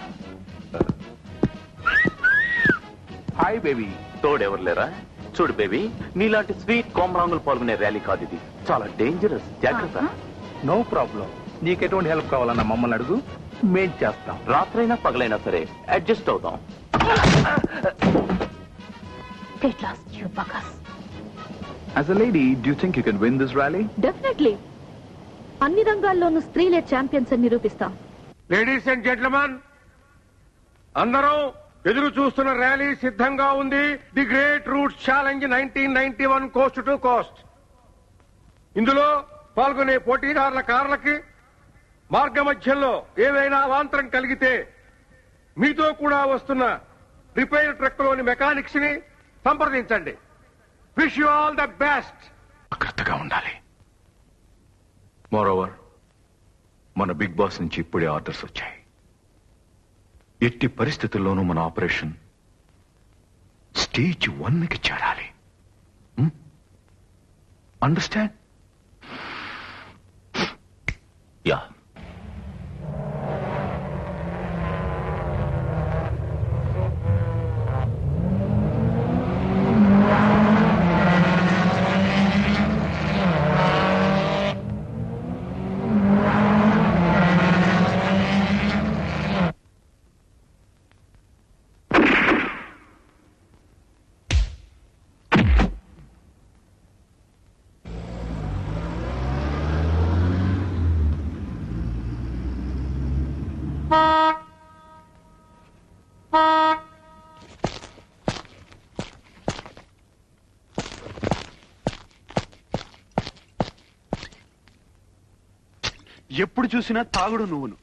Hi baby. తోడెవరు లేరా? చూడు బేబీ, నీలాంటి స్వీట్ కోమలాంగులు పాల్గొనే ర్యాలీ కాదు ఇది. చాలా డేంజరస్, జాగ్రత్త. No problem. నీకెటువంటి హెల్ప్ కావాలన్నా మమ్మల్ని అడుగు, మేం చేస్తాం. రాత్రైనా పగలైనా సరే అడ్జస్ట్ అవుతాం. As a lady, do you think you can win this rally? Definitely. అన్ని రంగాల్లోనూ స్త్రీలే ఛాంపియన్స్ అని నిరూపిస్తాం. లేడీస్ అండ్ జెంట్లమెన్, అందరూ ఎదురు చూస్తున్న ర్యాలీ సిద్ధంగా ఉంది. The great route challenge 1991 coast to coast. ఇందులో పాల్గొనే పోటీదారుల కార్లకి మార్గ మధ్యంలో ఏవైనా అవాంతరం కలిగితే మీతో కూడా వస్తున్న రిపేర్ ట్రక్ లోని మెకానిక్స్ ని సంప్రదించండి. Wish you all the best. జాగ్రత్తగా ఉండాలి. మోరోవర్, మన బిగ్ బాస్ నుంచి ఇప్పుడే ఆర్డర్స్ వచ్చాయి. ఎట్టి పరిస్థితుల్లోనూ మన ఆపరేషన్ స్టేజ్ 1కి చేరాలి. అండర్స్టాండ్? యా. ఎప్పుడు చూసినా తాగుడు నువ్వును.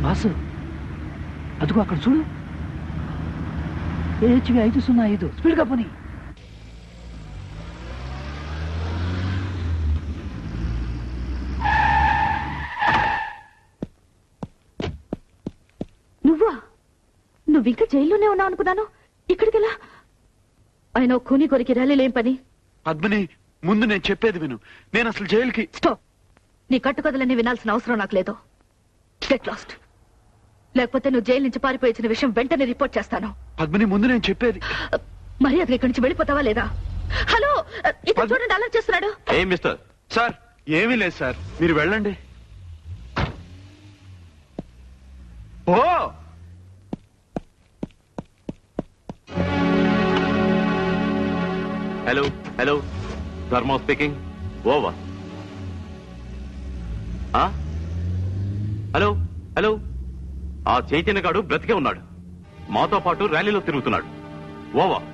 బాసు, అదిగో అక్కడ చూడు. ఏహెచ్వి 505 స్పీడ్గా పోనీ. నువ్వా? నువ్వింకా జైల్లోనే ఉన్నావు అనుకున్నాను. ఇక్కడికెలా? ఆయన కూని కొరికి ర్యాలీలో ఏం పని? పద్మిని, ముందు నేను చెప్పేది విను. నేను అసలు జైలుకి... స్టాప్. నీ కట్టుకథలన్నీ వినాల్సిన అవసరం నాకు లేదు. Get lost. లేకపోతే నువ్వు జైలు నుంచి పారిపోయిన విషయం వెంటనే రిపోర్ట్ చేస్తాను. పద్మిని, ముందు నేను చెప్పేది... మరి అది ఇక్కడి నుంచి వెళ్ళిపోతావా లేదా? హలో, ఇక్కడ చూడండి, అలా చేస్తున్నాడు. ఏం మిస్టర్? సార్, ఏమీ లేదు సార్, మీరు వెళ్ళండి. ఓ హలో హలో, ధర్మ స్పీకింగ్. ఓవర్. హలో హలో, ఆ చైతన్య గాడు బ్రతికే ఉన్నాడు. మాతో పాటు ర్యాలీలో తిరుగుతున్నాడు. ఓవర్.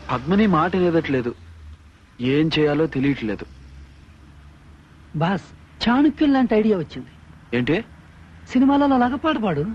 పద్మిని మాట ఎదట్లేదు. ఏం చేయాలో తెలియట్లేదు. బాస్, చాణక్యం లాంటి ఐడియా వచ్చింది. ఏంటి? సినిమాలలో లాగా పాట పాడు.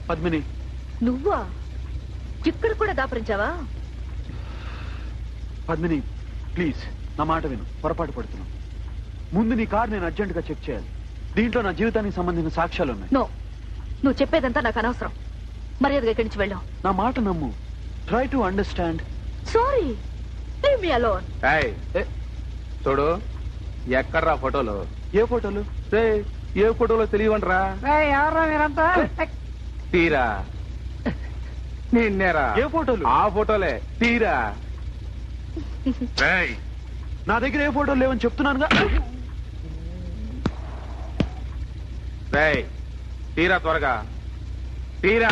పద్మిని, నువ్వా? ఇక్కడ కూడా దాపరించావా? పద్మిని ప్లీజ్, నా మాట విను. పొరపాటు పడుతున్నావు. ముందు నీ కార్ నేను అర్జెంటుగా చెక్ చేయాలి. దీంట్లో నా జీవితానికి సంబంధించిన సాక్ష్యాలు ఉన్నాయి. నో, నువ్వు చెప్పేదంతా నాకు అనవసరం. మర్యాదగా ఇక్కడి నుంచి వెళ్ళావు. నా మాట నమ్ము. Try to understand. Sorry, leave me alone. చూడు, ఎక్కడ్రా ఫోటోలు? ఏ ఫోటోలు? ఏ ఫోటోలో తెలియవంటరా? ఎవరా మీరంతా? తీరా. నిన్నేరా? ఏ ఫోటోలు? ఆ ఫోటోలే. తీరా. నా దగ్గర ఏ ఫోటోలు లేవని చెప్తున్నానుగా. తీరా, త్వరగా తీరా.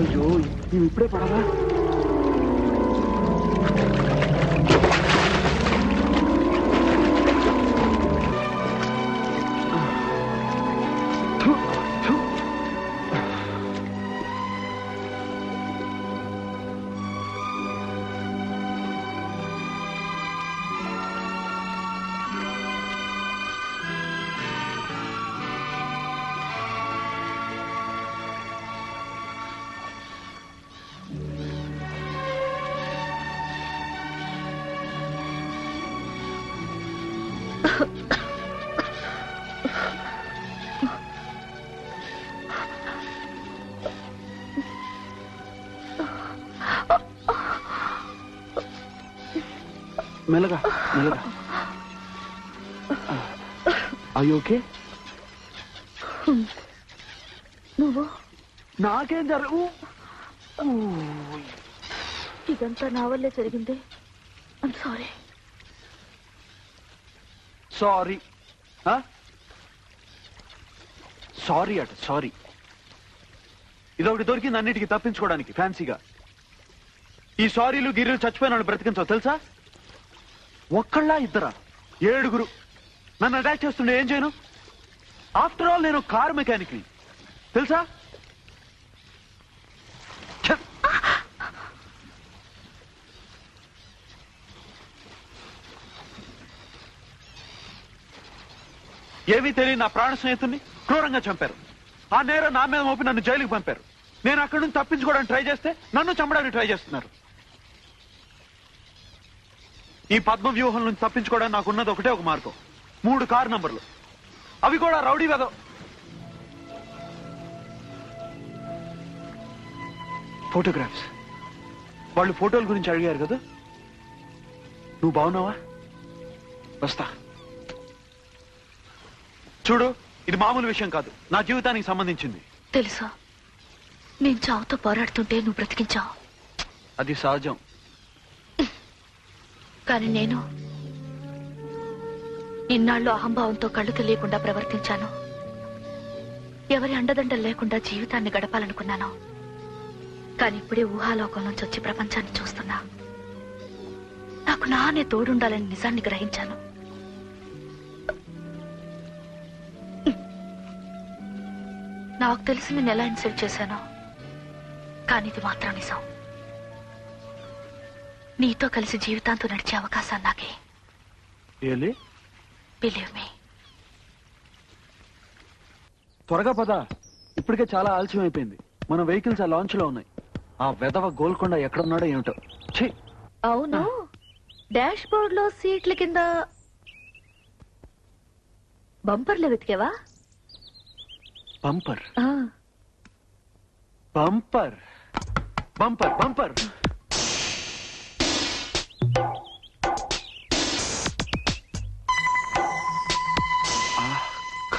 అయ్యో మేము ఇప్పుడే పడాలా? మెల్లగా మెల్లగా. అయ్యో ఓకే. నువ్వు నాకేం జరగవు. ఇదంతా నా వల్లే జరిగింది. I'm sorry. సారీ సారీ అట సారీ. ఇదొకటి దొరికింది అన్నిటికీ తప్పించుకోవడానికి ఫ్యాన్సీగా. ఈ సారీలు గిర్రీలు చచ్చిపోయిన వాళ్ళు బ్రతికించవు తెలుసా? ఒక్కళ్ళ ఇద్దరా? 7 నన్ను అటాక్ చేస్తుండే ఏం చేయను? ఆఫ్టర్ ఆల్ నేను కార్ మెకానిక్ ని తెలుసా? ఏమీ తెలియని నా ప్రాణ స్నేహితుడిని క్రూరంగా చంపారు. ఆ నేరం నా మీద మోపి నన్ను జైలుకి పంపారు. నేను అక్కడి నుంచి తప్పించుకోవడానికి ట్రై చేస్తే నన్ను చంపడానికి ట్రై చేస్తున్నారు. ఈ పద్మ వ్యూహం నుంచి తప్పించుకోవడానికి నాకున్నది ఒకటే ఒక మార్గం. 3 కారు నంబర్లు, అవి కూడా రౌడీ వెద. ఫోటోగ్రాఫ్స్. వాళ్ళు ఫోటోల గురించి అడిగారు కదా. నువ్వు బాగున్నావా? వస్తా. చూడు, ఇది మామూలు విషయం కాదు, నా జీవితానికి సంబంధించింది. తెలుసా, నేను చావుతో పోరాడుతుంటే నువ్వు బ్రతికించావు. అది సహజం. కానీ నేను ఇన్నాళ్ళు అహంభావంతో కళ్ళు తెలియకుండా ప్రవర్తించాను. ఎవరి అండదండలు లేకుండా జీవితాన్ని గడపాలనుకున్నాను. కానీ ఇప్పుడే ఊహాలోకం నుంచి వచ్చి ప్రపంచాన్ని చూస్తున్నా. నాకు నానే తోడుండాలని నిజాన్ని గ్రహించాను. నాకు తెలిసి నేను ఎలా ఇన్సల్ట్ చేశానో, కానీ ఇది మాత్రం నిజం. నీతో కలిసి జీవితాంతో నడిచే అవకాశాన్ని నాకే. Believe me. త్వరగా పద, ఇప్పటికే చాలా ఆలస్యం అయిపోయింది. మన వెహికల్స్ ఆ లాంచ్ లో ఉన్నాయి. ఆ వెధవ గోల్కొండ ఎక్కడున్నాడో ఏమిటో. అవును, డాష్ బోర్డ్ లో సీట్ల కింద బంపర్లు వెతికేవా? Bumper bumper bumper bumper.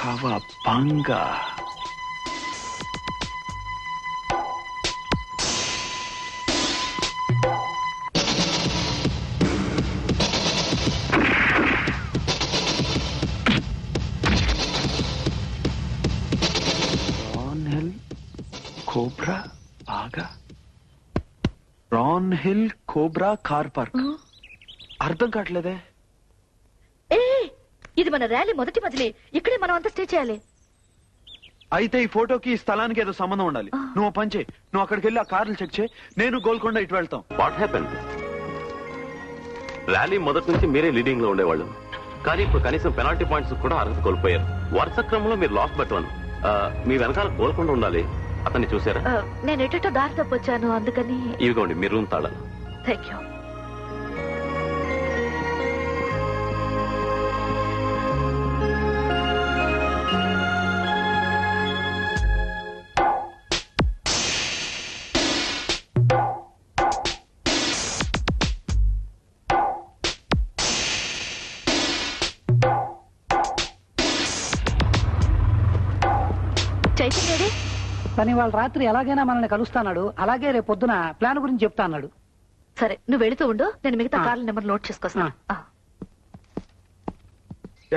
Kawabanga. Ron Hill Cobra Aga. Ron Hill Cobra Car Park. అర్థం కావట్లేదే. ఇది మన ర్యాలీ మొదటి మజిలీ. ఇక్కడే మనం అంతా స్టే చేయాలి. అయితే ఈ ఫోటోకి ఈ స్థలానికి ఏదో సంబంధం ఉండాలి. నువ్వు పని చేయి, నువ్వు అక్కడికి వెళ్ళి ఆ కార్లు చెక్ చేయి, నేను గోల్కొండ ఇటు వెళ్తాం. What happen? ర్యాలీ మొదటి నుంచి మీరే లీడింగ్ లో ఉండేవాళ్ళు, కానీ ఇప్పుడు కనీసం పెనాల్టీ పాయింట్స్ కూడా అర్హత కోల్పోయారు. వరుస క్రమంలో మీరు లాస్ట్ బట్ 1. మీ వెనకాల గోల్కొండ ఉండాలి. అతన్ని చూసారా? నేను ఎటో దారి తప్పొచ్చాను, అందుకని. ఇవిగోండి మీ రూమ్ తాళాలు. Thank you. కానీ వాళ్ళ రాత్రి ఎలాగైనా మనల్ని కలుస్తాడు. అలాగే రేపు పొద్దున ప్లాన్ గురించి చెప్తా అన్నాడు. సరే, నువ్వు వెళుతూ ఉండు, నేను మిగతా కార్ల నెంబర్ నోట్ చేసుకొస్తాను.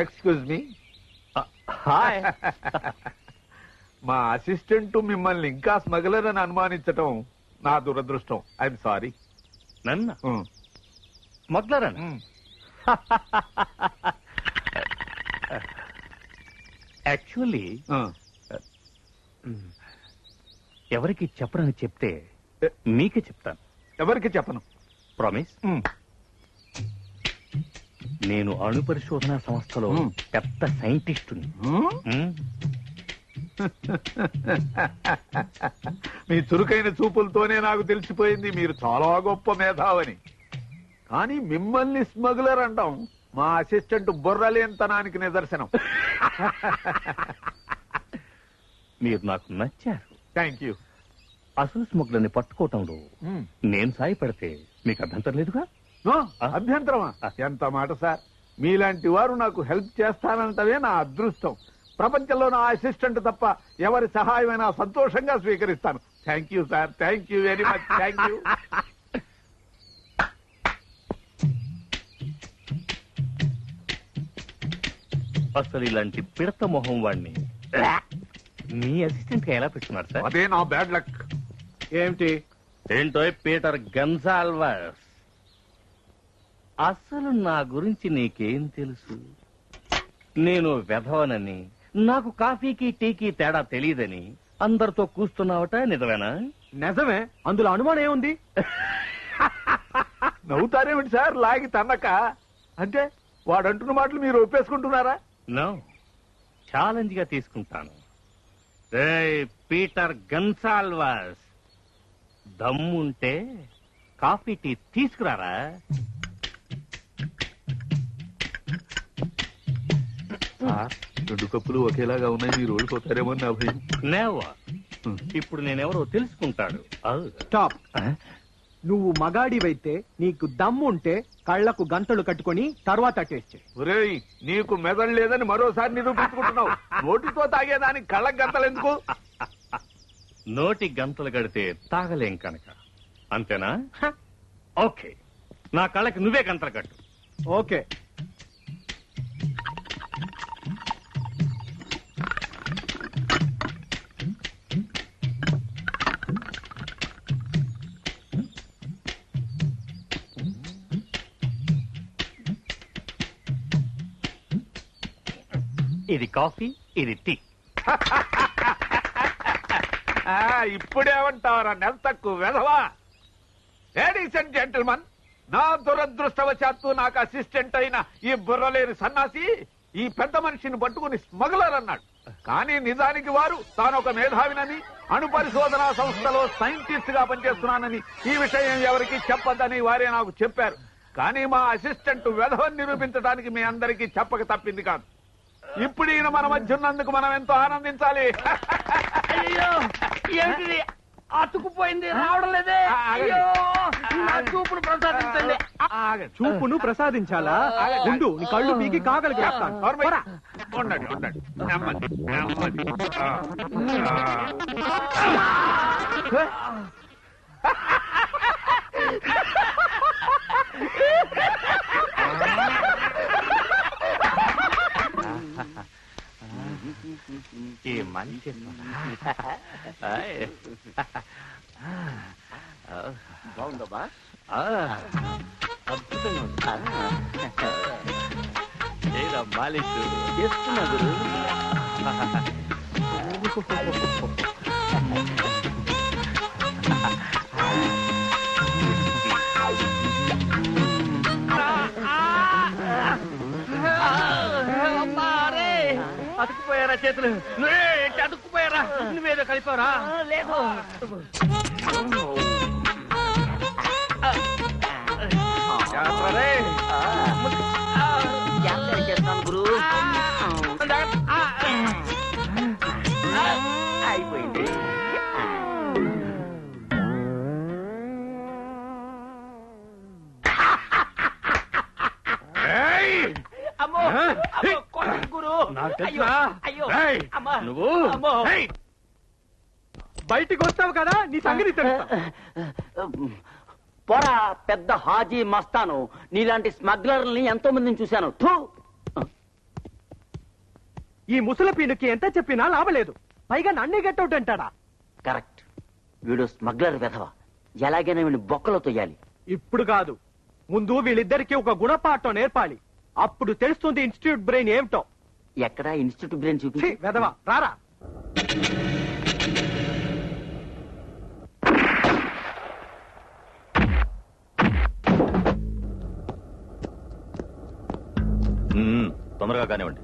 Excuse me. హాయ్. మా అసిస్టెంట్ మిమ్మల్ని ఇంకా స్మగ్లర్ అని అనుమానించటం నా దురదృష్టం. I'm sorry. నన్ను స్మగ్లర్ అని యాక్చువల్లీ ఎవరికి చెప్పరని చెప్తే మీకే చెప్తాను. ఎవరికి చెప్పను. ప్రామిస్. నేను అణు పరిశోధన సంస్థలో పెద్ద సైంటిస్టుని. మీ చురుకైన చూపులతోనే నాకు తెలిసిపోయింది మీరు చాలా గొప్ప మేధావని. కానీ మిమ్మల్ని స్మగ్లర్ అంటాం మా అసిస్టెంట్ బుర్రలేనితనానికి నిదర్శనం. మీరు నాకు నచ్చారు. Thank you. అసలు స్మగ్లర్ని పట్టుకోవటంలో నేను సాయపడితే మీకు అభ్యంతరం లేదుగా? అభ్యంతరమా? ఎంత మాట సార్. మీలాంటి వారు నాకు హెల్ప్ చేస్తానంటవే నా అదృష్టం. ప్రపంచంలో నా అసిస్టెంట్ తప్ప ఎవరి సహాయమైనా సంతోషంగా స్వీకరిస్తాను. Thank you sir. Thank you very much. Thank you. అసలు ఇలాంటి పిడత మొహం వాడిని మీ అసిస్టెంట్ గా ఎలా పెట్టుకున్నారు సార్? అదే నా బ్యాడ్ లక్. ఏంటి? ఏంటో పీటర్ గన్సాల్వర్స్. అసలు నా గురించి నీకేం తెలుసు? నేను వెధవనని, నాకు కాఫీకి టీకి తేడా తెలియదని అందరితో కూస్తున్నావట, నిజమేనా? నిజమే. అందులో అనుమానం ఏముంది? నవ్వుతారేమిటి సార్ లాగి తన్నక? అంటే వాడంటున్న మాటలు మీరు ఒప్పేసుకుంటున్నారా? నో, ఛాలెంజ్ గా తీసుకుంటాను. పీటర్ గన్సాల్వర్స్, దమ్ముంటే కాఫీ టీ తీసుకురారా. రెండు కప్పులు ఒకేలాగా ఉన్నాయి, మీరు ఓడిపోతారేమో నా భయం. నేవా, ఇప్పుడు నేనెవరో తెలుసుకుంటాడు. స్టాప్. నువ్వు మగాడివైతే నీకు దమ్ము ఉంటే కళ్లకు గంటలు కట్టుకొని తర్వాత టేస్ట్ చేయి. ఒరేయ్, నీకు మెదడు లేదని మరోసారి నిరూపించుకుంటున్నావు. నోటితో తాగేదానికి కళ్ళకు గంటలు ఎందుకు? నోటి గంటలు కడితే తాగలేం కనుక, అంతేనా? ఓకే, నా కళ్ళకి నువ్వే గంటలు కట్టు. ఓకే. ఇది కాఫీ, ఇది టీ. ఇప్పుడేమంటావరా నెల తక్కువ వెధవా? లేడీస్ అండ్ జెంటిల్మన్, నా దురదృష్టవశాత్తు నాకు అసిస్టెంట్ అయిన ఈ బుర్రలేని సన్నాసి ఈ పెద్ద మనిషిని పట్టుకుని స్మగ్లర్ అన్నాడు. కానీ నిజానికి వారు తానొక మేధావినని, అణు పరిశోధనా సంస్థలో సైంటిస్ట్ గా పనిచేస్తున్నానని, ఈ విషయం ఎవరికి చెప్పొద్దని వారే నాకు చెప్పారు. కానీ మా అసిస్టెంట్ వెధవని నిరూపించడానికి మీ అందరికీ చెప్పక తప్పింది కాదు. ఇప్పుడు ఈయన మన మధ్య ఉన్నందుకు మనం ఎంతో ఆనందించాలి. అయ్యో, ఏమిటిది? అతుకుపోయింది, రావడం లేదే. అయ్యో, నా చూపును ప్రసాదించండి. చూపును ప్రసాదించాలా? ఉండు, నీ కళ్ళు పీకి కాగలికి వేస్తాను. ఉండండి, ఉండండి, నెమ్మది నెమ్మది. ఈ మంచి బాగుందబ్బా. అద్భుతంగా మాలిష్ చేస్తున్నా గురు. అతుక్కుపోయారా చేతులు? అతుక్కుపోయారా? నువ్వేదో కలిపారా? లేదు. చేస్తాను గురు. అయిపోయింది. అమ్మో, గురు. అయ్యో, అయ్యో, అమ్మా, నువ్వు బయటికి వస్తావు కదా నీ సంగతి తెలుస్తా. పోరా పెద్ద హాజీ మస్తాను, నీలాంటి స్మగ్లర్ని ఎంతో మందిని చూశాను. థూ. ఈ ముసల పీనుకి ఎంత చెప్పినా లాభలేదు, పైగా నన్నే గెట్టవుట్ అంటాడా. కరెక్ట్, వీడు స్మగ్లర్ వెధవ. ఎలాగైనా వీడిని బొక్కలో తొయ్యాలి. ఇప్పుడు కాదు, ముందు వీళ్ళిద్దరికి ఒక గుణపాఠం నేర్పాలి. అప్పుడు తెలుస్తుంది ఇన్స్టిట్యూట్ బ్రెయిన్ ఏమిటో. ఎక్కడ ఇన్స్టిట్యూట్ బ్రెయిన్ చూపి వెధవ రారా. తొందరగా కానివ్వండి.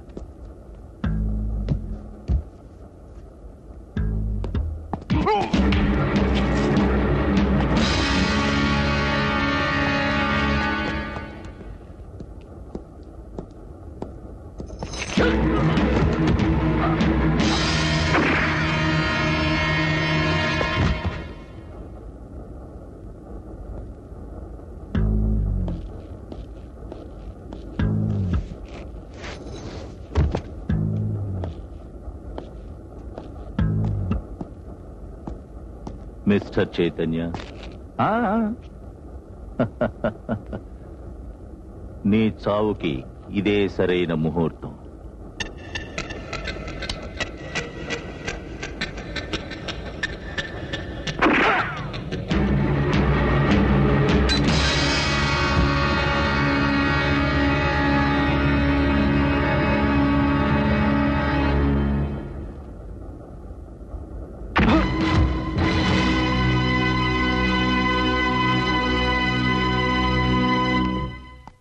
మిస్టర్ చైతన్య, నీ చావుకి ఇదే సరైన ముహూర్తం.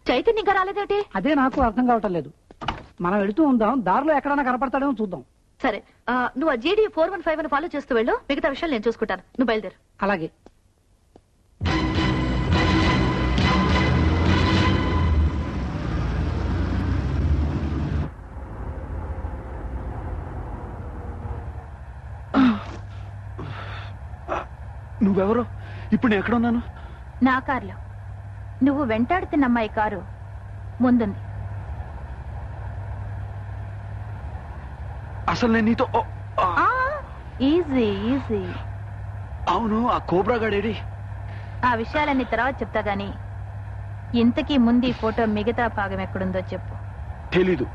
చైతన్య ఇంకా రాలేదేంటి? అదే నాకు అర్థం కావటం లేదు. మనం వెళుతూ ఉందాం, దారిలో ఎక్కడైనా కనపడతాడేమో చూద్దాం. సరే, నువ్వు ఆ జీడీ 415 ఫాలో చేస్తూ వెళ్ళు, మిగతా విషయాలు నేను చూసుకుంటాను. నువ్వు బయలుదేరు. అలాగే. నువ్వెవరో? ఇప్పుడు నేను ఎక్కడ ఉన్నాను? నా కారులో. నువ్వు వెంటాడుతున్న అమ్మాయి కారు ముందుంది. అసలు నేను నీతో ఈజీ ఈజీ. అవును, ఆ కోబ్రా గాడేడి? ఆ విషయాలన్నీ తర్వాత చెప్తా గాని ఇంతకీ ముందు ఈ ఫోటో మిగతా భాగం ఎక్కడుందో చెప్పు. తెలీదు.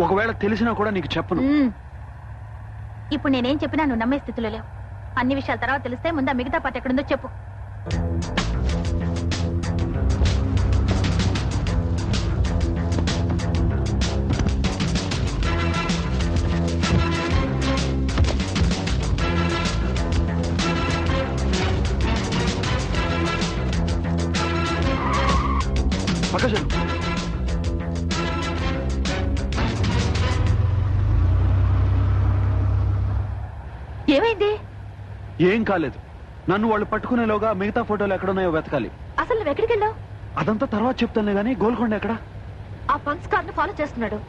ఒకవేళ తెలిసినా కూడా నీకు చెప్పను. ఇప్పుడు నేనేం చెప్పినా నువ్వు నమ్మే స్థితిలో లేవు. అన్ని విషయాలు తర్వాత తెలిస్తే ముందు ఆ మిగతా పాట ఎక్కడుందో చెప్పు. ఏమైంది? ఏం కాలేదు. నన్ను వాళ్ళు పట్టుకునేలోగా మిగతా ఫోటోలు ఎక్కడున్నాయో వెతకాలి. అసలు నువ్వు ఎక్కడికి వెళ్ళావు? అదంతా తర్వాత చెప్తానులే గానీ గోల్కొండ ఎక్కడ? ఆ పంక్స్ కార్ను ఫాలో చేస్తున్నాడు.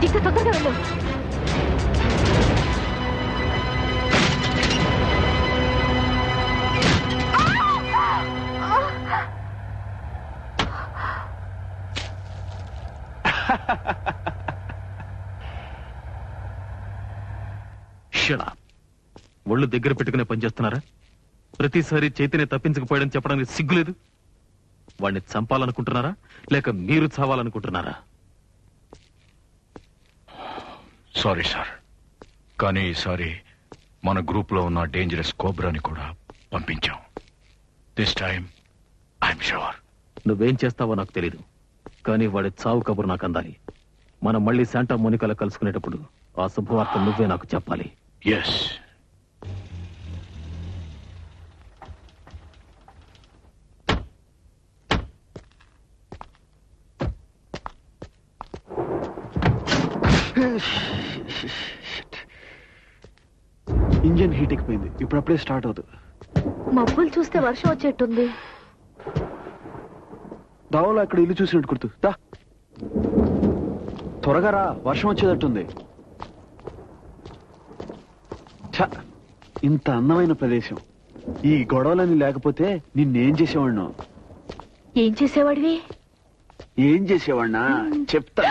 ఇంకా తొందరగా వెళ్ళు. ఒళ్ళు దగ్గర పెట్టుకునే పనిచేస్తున్నారా? ప్రతిసారి చైతన్య తప్పించకపోయాడని చెప్పడానికి సిగ్గులేదు? వాడిని చంపాలనుకుంటున్నారా లేక మీరు చావాలనుకుంటున్నారా? సారీ సార్, కానీ ఈసారి మన గ్రూప్ లో ఉన్న డేంజరస్ కోబ్రాని కూడా పంపించాం. This time I'm sure. నువ్వేం చేస్తావో నాకు తెలీదు, కానీ వాడి చావు కబురు నాకు అందాలి. మనం మళ్ళీ శాంటా మోనికాలో కలుసుకునేటప్పుడు ఆ శుభవార్త నువ్వే నాకు చెప్పాలి. ఎస్. ఇంజన్ హీట్ ఎక్కిపోయింది. ఇప్పుడప్పుడే స్టార్ట్ అవుతుంది. మబ్బులు చూస్తే వర్షం వచ్చేట్టుంది. దావలో అక్కడ ఇల్లు చూసినట్టు గుర్తు. త్వరగా రా, వర్షం వచ్చేటట్టుంది. ఇంత అందమైన ప్రదేశం, ఈ గొడవలని లేకపోతే నిన్నేం చేసేవాడిను? ఏం చేసేవాడివి? ఏం చేసేవాడినా చెప్తా.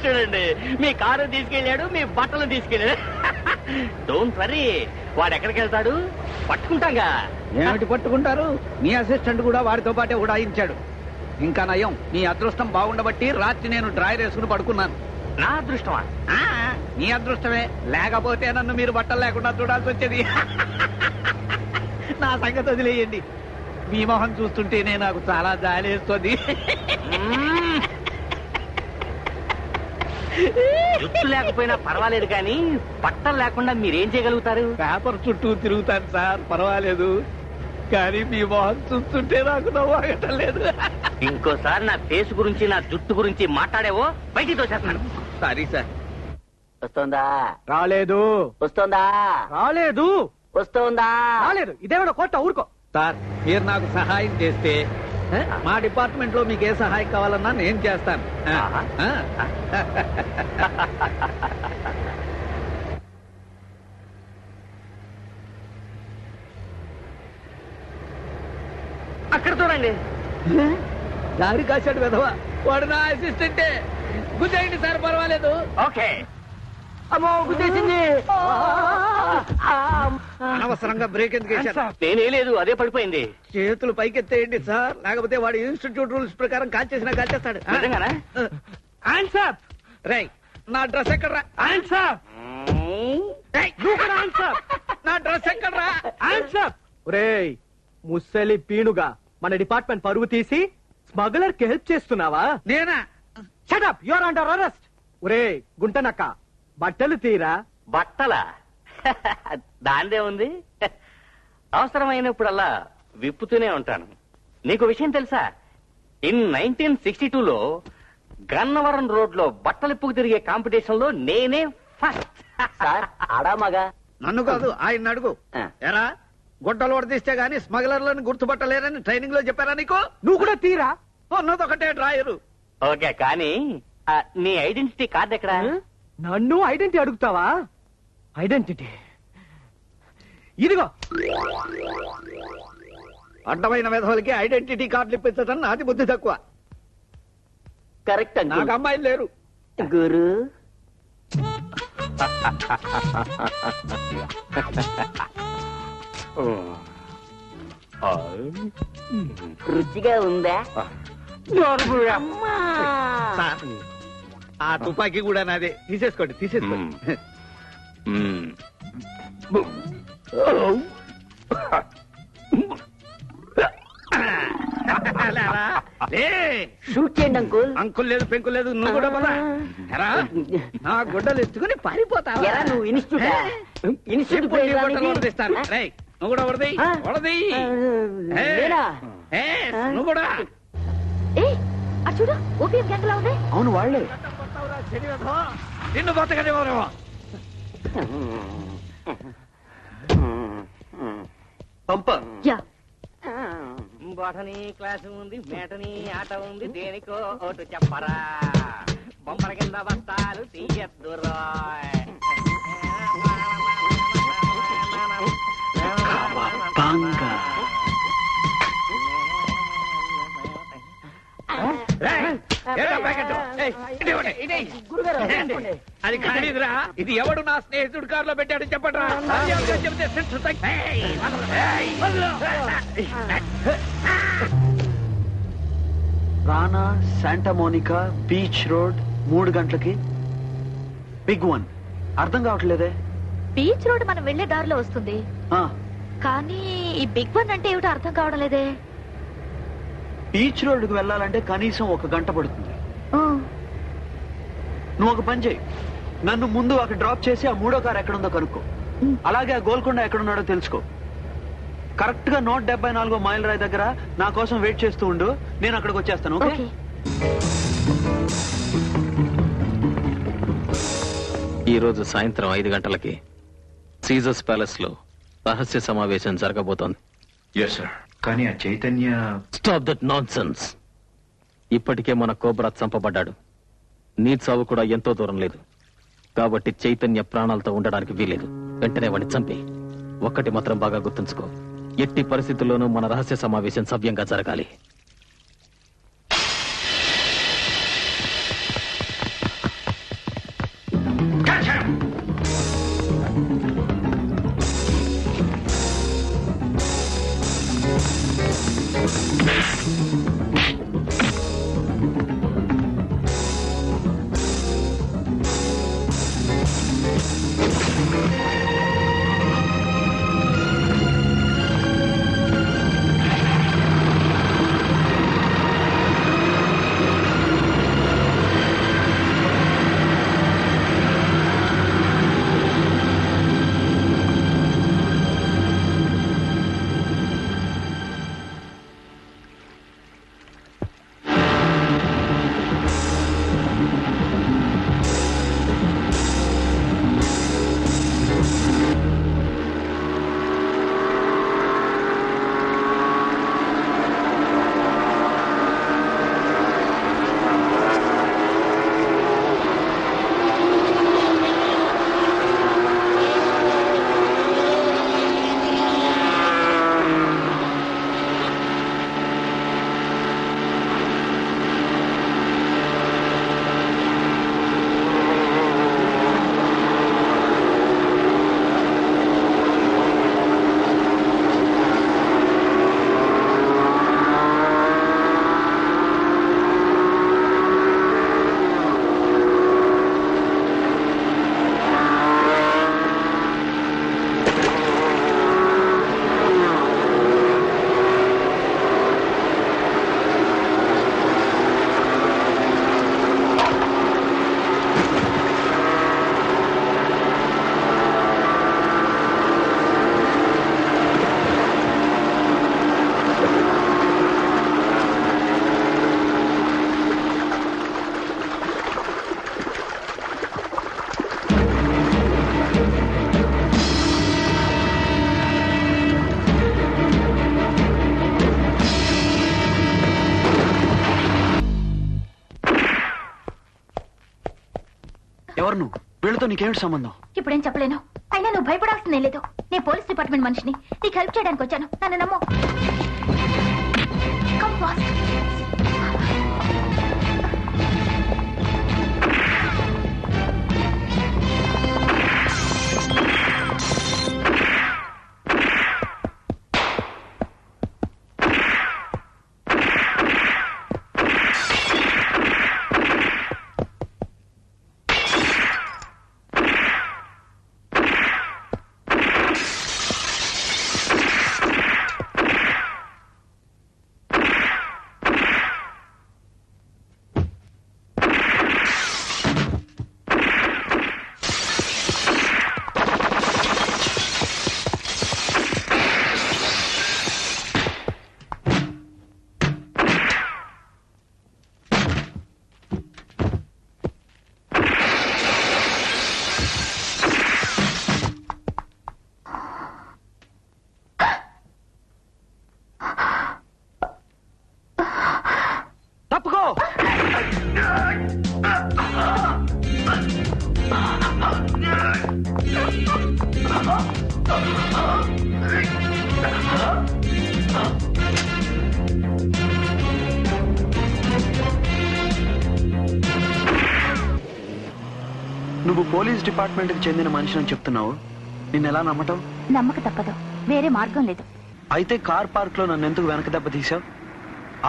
చూడండి, మీ కారు తీసుకెళ్ళాడు, మీ బట్టలు తీసుకెళ్ళాడు. డోంట్ వరీ, వాడు ఎక్కడికి వెళ్తాడు పట్టుకుంటాగా. ఏమిటి పట్టుకుంటారు? మీ అసిస్టెంట్ కూడా వాడితో పాటే ఉడాయించాడు. ఇంకా నయం, నీ అదృష్టం బాగుండబట్టి రాత్రి నేను డ్రాయర్ వేసుకుని పడుకున్నాను. నా అదృష్టమా? నీ అదృష్టమే, లేకపోతే నన్ను మీరు బట్టలు లేకుండా చూడాల్సి వచ్చేది. నా సంగతి వదిలేయండి. మీ మొహం చూస్తుంటేనే నాకు చాలా జాలేస్తుంది. జుట్టు లేకపోయినా పర్వాలేదు, కానీ బట్టలు లేకుండా మీరేం చేయగలుగుతారు? పేపర్ చుట్టూ తిరుగుతాను సార్, పర్వాలేదు. కానీ మీ మొహం చూస్తుంటే నాకు నవ్వాగటం లేదు. ఇంకోసారి నా ఫేస్ గురించి, నా జుట్టు గురించి మాట్లాడేవో బయటికి తోచేస్తున్నాను. Sorry sir. వస్తోందా? రాలేదు. వస్తోందా? రాలేదు. వస్తోందా? రాలేదు. ఇదేమన్నా కోట, ఊరుకో. సార్, మీరు నాకు సహాయం చేస్తే మా డిపార్ట్మెంట్ లో మీకు ఏ సహాయం కావాలన్నా నేను చేస్తాను. అక్కడ చూడండి, దారి కాశాడు వెధవా. వాడు నా అసిస్టెంటే. గుద్దేయండి సార్, పర్వాలేదు. ఓకే. అమ్మో, గుద్దేసింది. అనవసరంగా బ్రేక్ ఎందుకు వేశారు? నేనే లేదు, అదే పడిపోయింది. చేతులు పైకెత్తేయండి సార్, లేకపోతే వాడు ఇన్స్టిట్యూట్ రూల్స్ ప్రకారం కాల్చేసినా కాల్చేస్తాడు. నిజంగానా? రై, నా డ్రెస్ ఎక్కడరా? నా డ్రెస్ ఎక్కడరా? ఒరేయ్, ముసలి పీనుగా మన డిపార్ట్మెంట్ పరువు తీసి స్మగ్లర్ కి హెల్ప్ చేస్తున్నావా? నేనా? Shut up, your under arrest. ఒరేయ్ గుంటనక్క, బట్టలు తీరా. బట్టలా? దాందే ఉంది. అవసరమైనప్పుడల్లా విప్పుతూనే ఉంటాను. నీకు విషయం తెలుసా? ఇన్ 1962లో గన్నవరం రోడ్ లో బట్టలిప్పుకు తిరిగే కాంపిటీషన్ లో నేనే ఫస్ట్. సార్, ఆడా మగా? నన్ను కాదు, ఆయన అడుగు. ఎరా, గుడ్డలు వడదీస్తే గానీ స్మగ్లర్లను గుర్తుపట్టలేరని ట్రైనింగ్ లో చెప్పారా నీకు? నువ్వు కూడా తీరా. ఉన్నదొకటే డ్రాయరు. ఓకే, కానీ నీ ఐడెంటిటీ కార్డు ఎక్కడా? నన్ను ఐడెంటిటీ అడుగుతావా? ఐడెంటిటీ ఇదిగో. అడ్డమైన విధవులకి ఐడెంటిటీ కార్డులు ఇప్పించడం నాది బుద్ధి తక్కువ. కరెక్ట్. నాకు అమ్మాయిలు లేరు. గురు రుచిగా ఉందా? సార్, ఆ తుపాకీ కూడా నాదే. తీసేసుకోండి, తీసేసుకోండి. షూట్ చేయండి అంకుల్. అంకుల్ లేదు, పెంకుల్ లేదు, నువ్వు కూడా పద. ఎరా, నా గుడ్డలు ఎత్తుకుని పారిపోతావా? ఎరా, నువ్వు ఇన్స్టిట్యూట్ వరదిస్తాను. రేయ్, నువ్వు కూడా వరది వరది. నువ్వు కూడా చూడు, ఓపీఎం గ్యాంగ్ లా ఉంది. అవును, వాళ్ళే. నిన్ను బతకని వారేమో. పంప. బొటనీ క్లాసు ఉంది, మేటనీ ఆట ఉంది, దేనికో ఓటు చెప్పరా. బొమ్మల కింద బస్తాలు తీయద్దు రాయ్. అది కానిదిరా, ఇది ఎవడు నా స్నేహితుడు కారులో పెట్టాడు చెప్పండి రా. చెప్తే రానా శాంటా మోనికా బీచ్ రోడ్ 3 గంటలకి బిగ్ వన్. అర్థం కావట్లేదే. బీచ్ రోడ్ మనం వెళ్లే దారిలో వస్తుంది, కానీ ఈ బిగ్ వన్ అంటే ఏమిటో అర్థం కావడం లేదే. బీచ్ రోడ్డుకు వెళ్ళాలంటే కనీసం 1 గంట పడుతుంది. నువ్వు ఒక పని చేయి, నన్ను ముందు అక్కడ డ్రాప్ చేసి ఆ 3వ కారు ఎక్కడుందో కనుక్కో. అలాగే ఆ గోల్కొండ ఎక్కడున్నాడో తెలుసుకో. కరెక్ట్ గా 174వ మైల్ రాయి దగ్గర నా కోసం వెయిట్ చేస్తూ ఉండు, నేను అక్కడికి వచ్చేస్తాను. ఓకే? ఈ రోజు సాయంత్రం 5 గంటలకి సీజర్స్ ప్యాలెస్ లో రహస్య సమావేశం జరగబోతోంది. Yes sir. కానీ ఆ చైతన్య... స్టాప్ దట్ నాన్సెన్స్. ఇప్పటికే మన కోబ్రా చంపబడ్డాడు. నీ చావు కూడా ఎంతో దూరం లేదు. కాబట్టి చైతన్య ప్రాణాలతో ఉండడానికి వీలేదు. వెంటనే వాడిని చంపి. ఒక్కటి మాత్రం బాగా గుర్తుంచుకో, ఎట్టి పరిస్థితుల్లోనూ మన రహస్య సమావేశం సవ్యంగా జరగాలి. ఎవరు నువ్వు? వీళ్ళతో నీకేమిటి సంబంధం? ఇప్పుడేం చెప్పలేను. అయినా నువ్వు భయపడాల్సిందే లేదు. నేను పోలీస్ డిపార్ట్మెంట్ మనిషిని, నీకు హెల్ప్ చేయడానికి వచ్చాను. నన్ను నమ్ము. Come fast. నువ్వు పోలీస్ డిపార్ట్మెంట్ కి చెందిన మనిషి అని చెప్తున్నావు, నిన్నెలా నమ్మటం? నమ్మక తప్పదు, వేరే మార్గం లేదు. అయితే కార్ పార్క్ లో నన్ను ఎందుకు వెనక దెబ్బ తీసావు?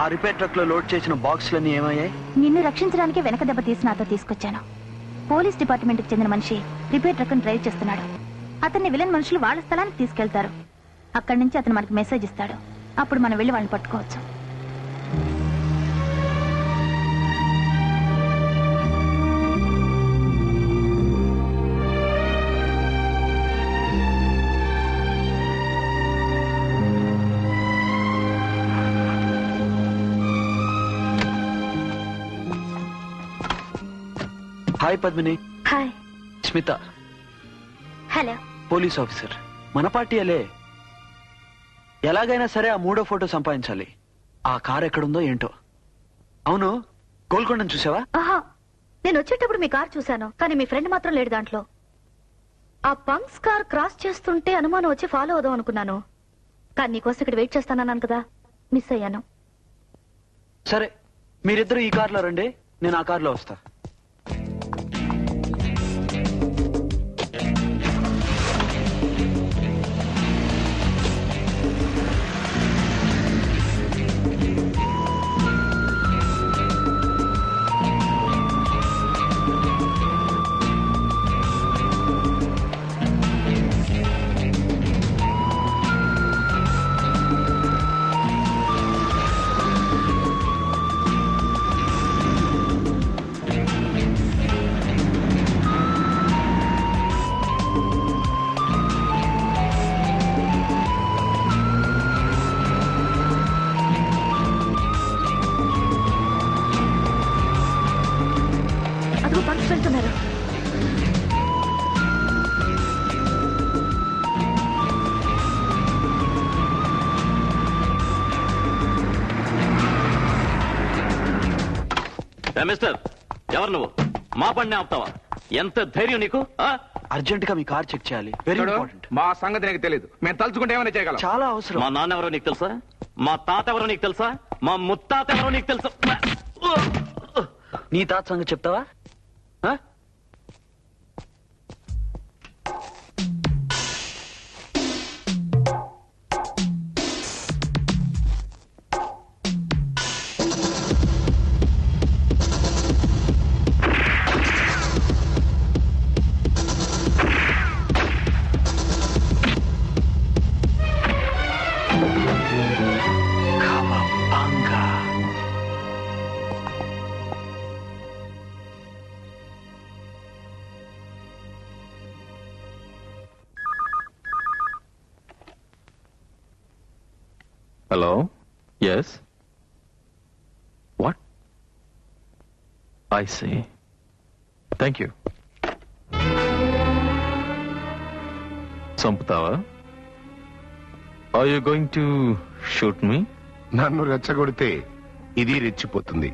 ఆ రిపేర్ ట్రక్ లో లోడ్ చేసిన బాక్సులన్నీ ఏమయ్యాయి? నిన్ను రక్షించడానికి వెనక దెబ్బ తీసి నాతో తీసుకొచ్చాను. పోలీస్ డిపార్ట్మెంట్ కి చెందిన మనిషి రిపేర్ ట్రక్ డ్రైవ్ చేస్తున్నాడు. అతన్ని విలన్ మనుషులు వాళ్ళ స్థలానికి తీసుకెళ్తారు. అక్కడి నుంచి అతను మనకి మెసేజ్ ఇస్తాడు. అప్పుడు మనం వెళ్ళి వాళ్ళని పట్టుకోవచ్చు. Hi Padmini. Hi. Smita. Hello. Police officer. మన పార్టీయలే. ఎలాగైనా సరే ఆ 3వ ఫోటో సంపాదించాలి. ఆ కార్ ఎక్కడుందో ఏంటో. అవును, గోల్కొండను చూసావా? ఆహా, నేను వచ్చేటప్పుడు మీ కార్ చూశాను, కానీ మీ ఫ్రెండ్ మాత్రం లేడు దాంట్లో. ఆ పంక్స్ కార్ క్రాస్ చేస్తుంటే అనుమానం వచ్చి ఫాలో అవుదాం అనుకున్నాను, కానీ నీకోసం ఇక్కడ వెయిట్ చేస్తానన్నాను కదా, మిస్ అయ్యాను. సరే, మీరిద్దరు ఈ కార్లో రండి, నేను ఆ కార్లో వస్తా. మిస్టర్, ఎవరు నువ్వు? మా పడిని ఆపుతావా? ఎంత ధైర్యం నీకు? అర్జెంట్ గా మీ కార్ చెక్ చేయాలి. Very important. మా సంగతి నాకు తెలియదు. మేము తలుచుకుంటే ఏమైనా చేయగలం. చాలా అవసరం. మా నాన్న ఎవరో నీకు తెలుసా? మా తాత ఎవరో నీకు తెలుసా? మా ముత్తాత ఎవరో నీకు తెలుసా? నీ తాత సంగతి చెప్తావా? Hello? Yes? What? I see. Thank you. చంపుతావా? Are you going to shoot me? నన్ను రెచ్చగొడితే ఇది రెచ్చిపోతుంది.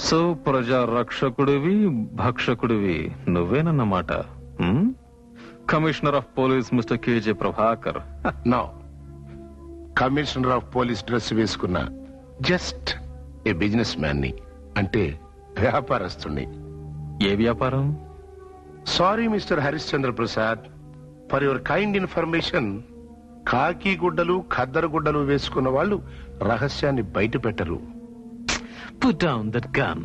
సో ప్రజా రక్షకుడివి, భక్షకుడివి నువ్వేనన్నమాట. Commissioner of police mister KJ Prabhakar. No, commissioner of police dress వేసుకున్న జస్ట్ ఏ బిజినెస్ మ్యాన్ ని, అంటే వ్యాపారస్తుణ్ణి. ఏ వ్యాపారం? Sorry mister Harishchandra Prasad, for your kind information, కాకి గుడ్డలు ఖద్దరు గుడ్డలు వేసుకున్న వాళ్ళు రహస్యాన్ని బయట పెట్టరు. Put down that gun.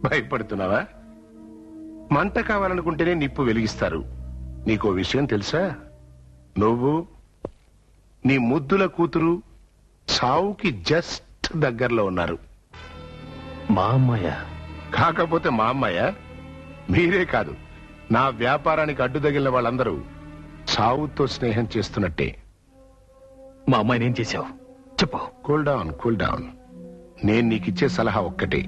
భయపడుతున్నావా? మంట కావాలనుకుంటేనే నిప్పు వెలిగిస్తారు. నీకో విషయం తెలుసా? నువ్వు, నీ ముద్దుల కూతురు చావుకి జస్ట్ దగ్గరలో ఉన్నారు. మా అమ్మాయ? కాకపోతే మా అమ్మాయ? మీరే కాదు, నా వ్యాపారానికి అడ్డు తగిలిన వాళ్ళందరూ చావుతో స్నేహం చేస్తున్నట్టే. మా అమ్మాయిని ఏం చేశావు చెప్పు. Cool down, cool down. నేను నీకిచ్చే సలహా ఒక్కటే,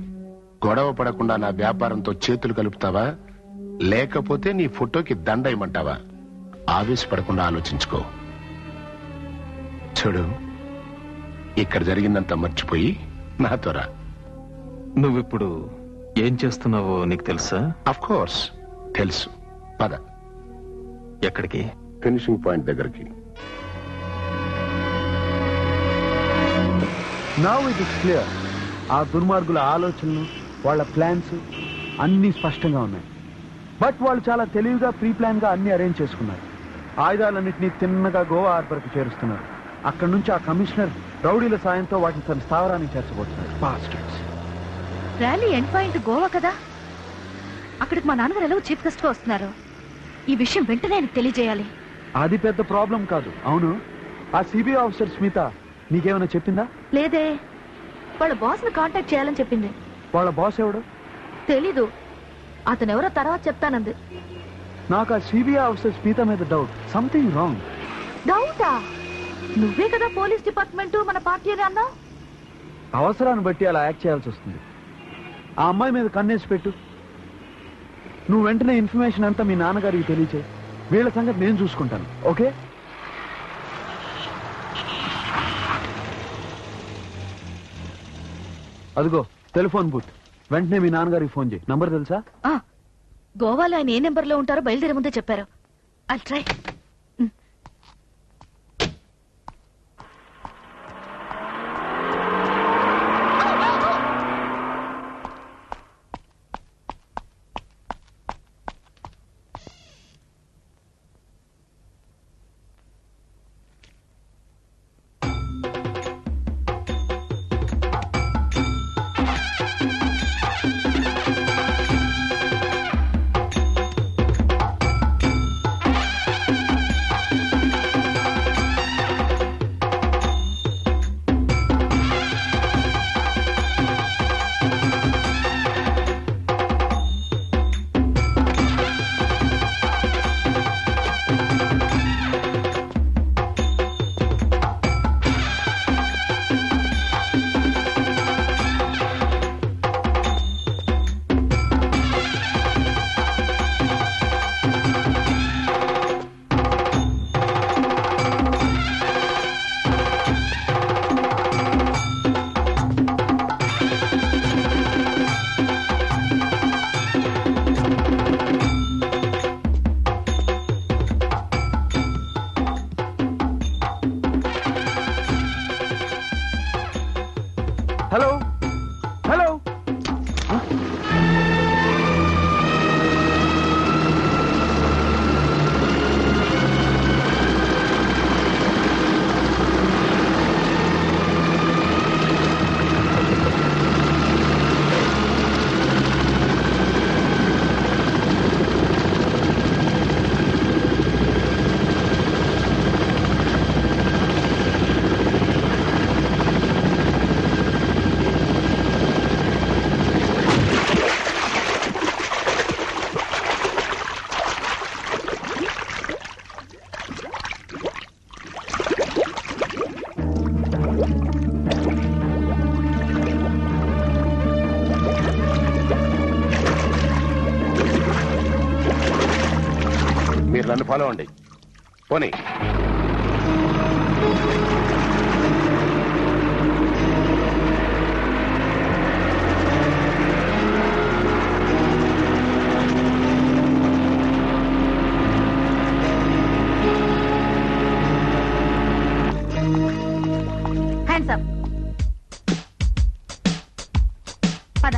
గొడవ పడకుండా నా వ్యాపారంతో చేతులు కలుపుతావా, లేకపోతే నీ ఫోటోకి దండ ఇమ్మంటావా? ఆవేశపడకుండా ఆలోచించుకో. చూడు, ఇక్కడ జరిగిందంతా మర్చిపోయి నాతో రా. నువ్విప్పుడు ఏం చేస్తున్నావో నీకు తెలుసా? అఫ్ కోర్స్ తెలుసు. పద. ఎక్కడికి? ఫినిషింగ్ పాయింట్ దగ్గరికి. Now it is clear. ఆ దుర్మార్గుల ఆలోచనలు, వాళ్ళ ప్లాన్స్ అన్ని స్పష్టంగా ఉన్నాయి. బట్ వాళ్ళు చాలా తెలివిగా ప్రీ ప్లాన్ గా అన్ని అరేంజ్ చేసుకున్నారు. ఆయుధాలన్నింటినీ తిన్నగా గోవా హార్బర్కి చేరుస్తున్నారు. అక్కడి నుంచి ఆ కమిషనర్ రౌడీల సాయంతో వాటిని తన స్థావరానికి చేర్చబోతున్నారు. Bastards. Rally end point Goa కదా, అక్కడికి మా నాన్నగారు ఎలా చీఫ్ గెస్ట్ గా వస్తున్నారు. ఈ విషయం వెంటనే ఆయనకు తెలియజేయాలి. అది పెద్ద ప్రాబ్లం కాదు. అవును, ఆ సిబిఐ ఆఫీసర్ స్మిత నీకేమైనా చెప్పిందా? లేదే, వాళ్ళ బాస్ ని కాంటాక్ట్ చేయాలని చెప్పింది. వాళ్ళ బాస్ ఎవడు? తెలీదు, అతను ఎవరో తర్వాత చెప్తానంది. నాకు ఆ సిబిఐ ఆఫీసర్ స్మిత మీద డౌట్. Something wrong. డౌటా? నువ్వే కదా పోలీస్ డిపార్ట్మెంట్ మన పార్టీ అని అన్నావు. అవసరాన్ని బట్టి అలా యాక్ట్ చేయాల్సి వస్తుంది. ఆ అమ్మాయి మీద కన్నేసి పెట్టు. నువ్వు వెంటనే ఇన్ఫర్మేషన్ అంతా మీ నాన్నగారికి తెలియచే. వీళ్ళ సంగతి నేను చూసుకుంటాను. ఓకే? అదిగో టెలిఫోన్ బూత్. వెంటనే మీ నాన్నగారికి ఫోన్ చేయి. నంబర్ తెలుసా? గోవాలో ఆయన ఏ నెంబర్ లో ఉంటారో బయలుదేరే ముందే చెప్పారు. I'll try. Hello hello. మీరు నన్ను ఫాలో అవ్వండి. పోనీ. Hands up. పద.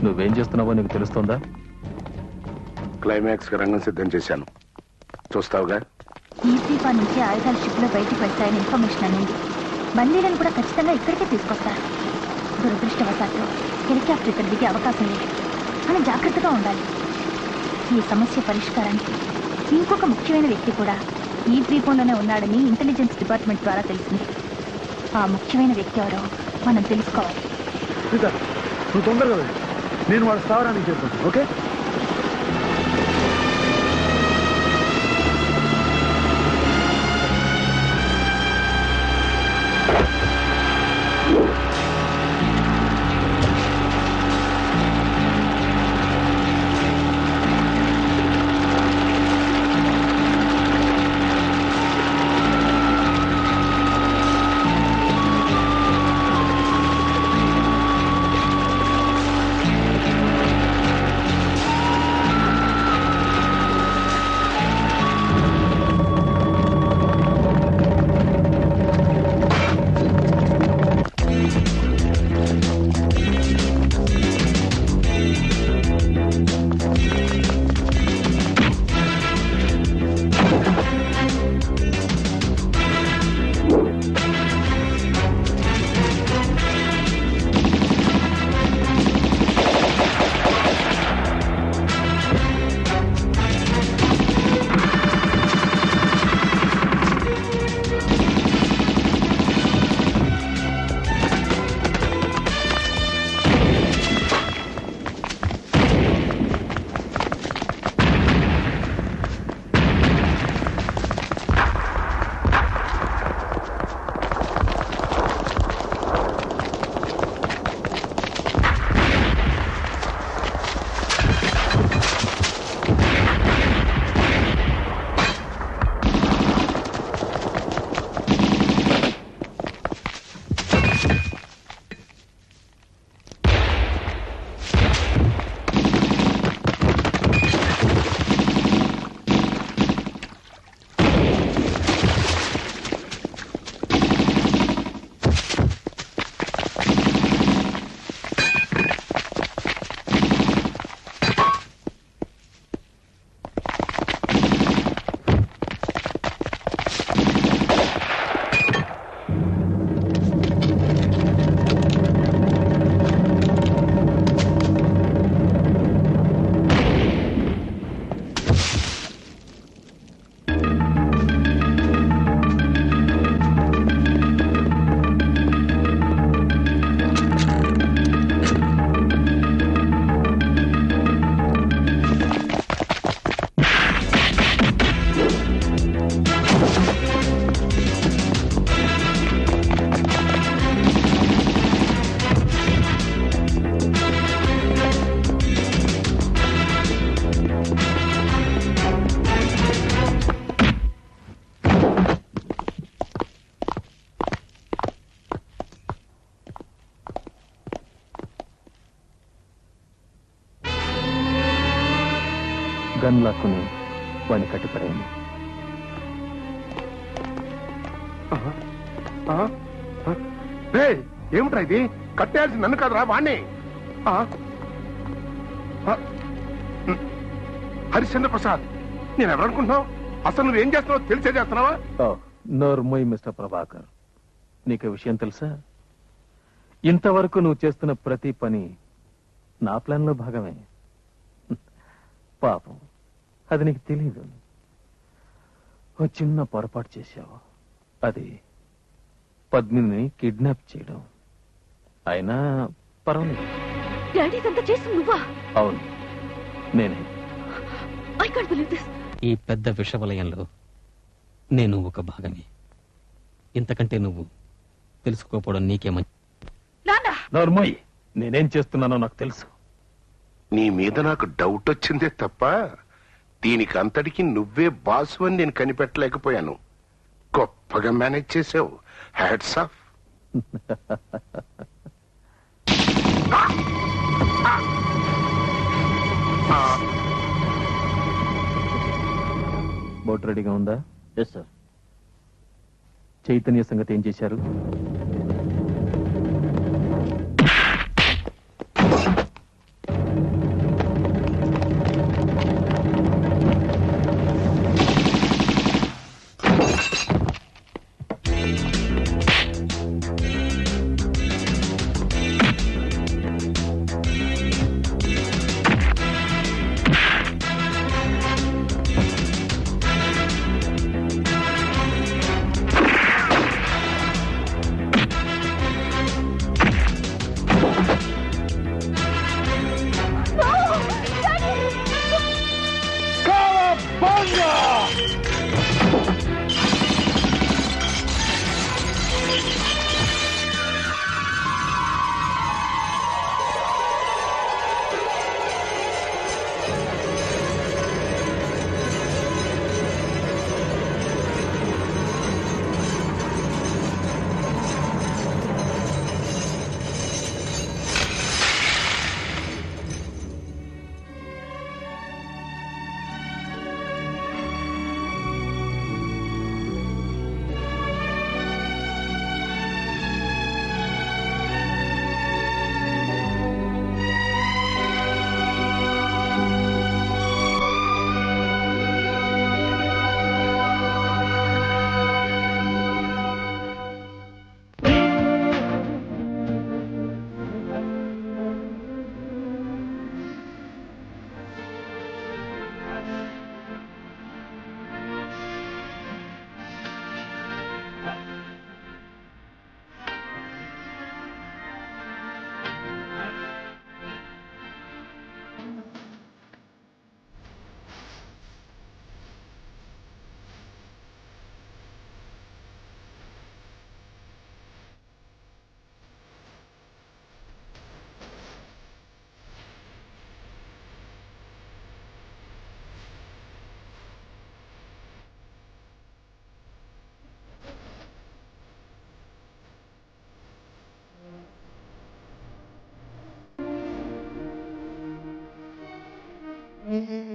నువ్వేం చేస్తున్నావో నీకు తెలుస్తుందా? క్లైమాక్స్ కి రంగం సిద్ధం చేశాను, చూస్తావుగా. ఈ ద్వీపా నుంచి ఆయుధాలు షిప్ లో బయటికి వెళ్తాయని ఇన్ఫర్మేషన్ అనేది బందీలను కూడా ఖచ్చితంగా ఇక్కడికే తీసుకొస్తారు. దురదృష్టవశాత్తు హెలికాప్టర్ ఇక్కడ దిగే అవకాశం లేదు. మనం జాగ్రత్తగా ఉండాలి. ఈ సమస్య పరిష్కారానికి ఇంకొక ముఖ్యమైన వ్యక్తి కూడా ఈ ద్వీపంలోనే ఉన్నాడని ఇంటెలిజెన్స్ డిపార్ట్మెంట్ ద్వారా తెలిసింది. ఆ ముఖ్యమైన వ్యక్తి ఎవరో మనం తెలుసుకోవాలి. నువ్వు తొందరగా వెళ్ళు, నేను వాడు స్థావరానికి చేరుకుంటాను. ఓకే? గన్ లాక్కుని వాడిని కట్టిపడేయండి. ఏమిట్రా ఇది? కట్టేయాల్సి నన్ను కాదురా, వాణ్ణి. హరిశ్చంద్ర ప్రసాద్, నేను ఎవరనుకుంటున్నావు? అసలు నువ్వేం చేస్తున్నావు తెలిసే చేస్తున్నావా? నోర్మోయ్ మిస్టర్ ప్రభాకర్, నీకు విషయం తెలుసా? ఇంతవరకు నువ్వు చేస్తున్న ప్రతి పని నా ప్లాన్ లో భాగమే. పాపం అది నీకు తెలీదు. ఓ చిన్న పొరపాటు చేశావు, అది పద్మిని కిడ్నాప్ చేయడం. అయినా పర్వాలేదు. అవును, నేనే. ఈ పెద్ద విషవలయంలో నేను ఒక భాగమే. ఇంతకంటే నువ్వు తెలుసుకోకపోవడం నీకేమని. నోర్మోయ్, నేనేం చేస్తున్నానో నాకు తెలుసు. నీ మీద నాకు డౌట్ వచ్చిందే తప్ప దీనికి అంతటికి నువ్వే బాసు అని నేను కనిపెట్టలేకపోయాను. గొప్పగా మేనేజ్ చేసావు. Hats off. బోట్ రెడీగా ఉందా? Yes sir. చైతన్య సంగతి ఏం చేశారు? Mm-hmm.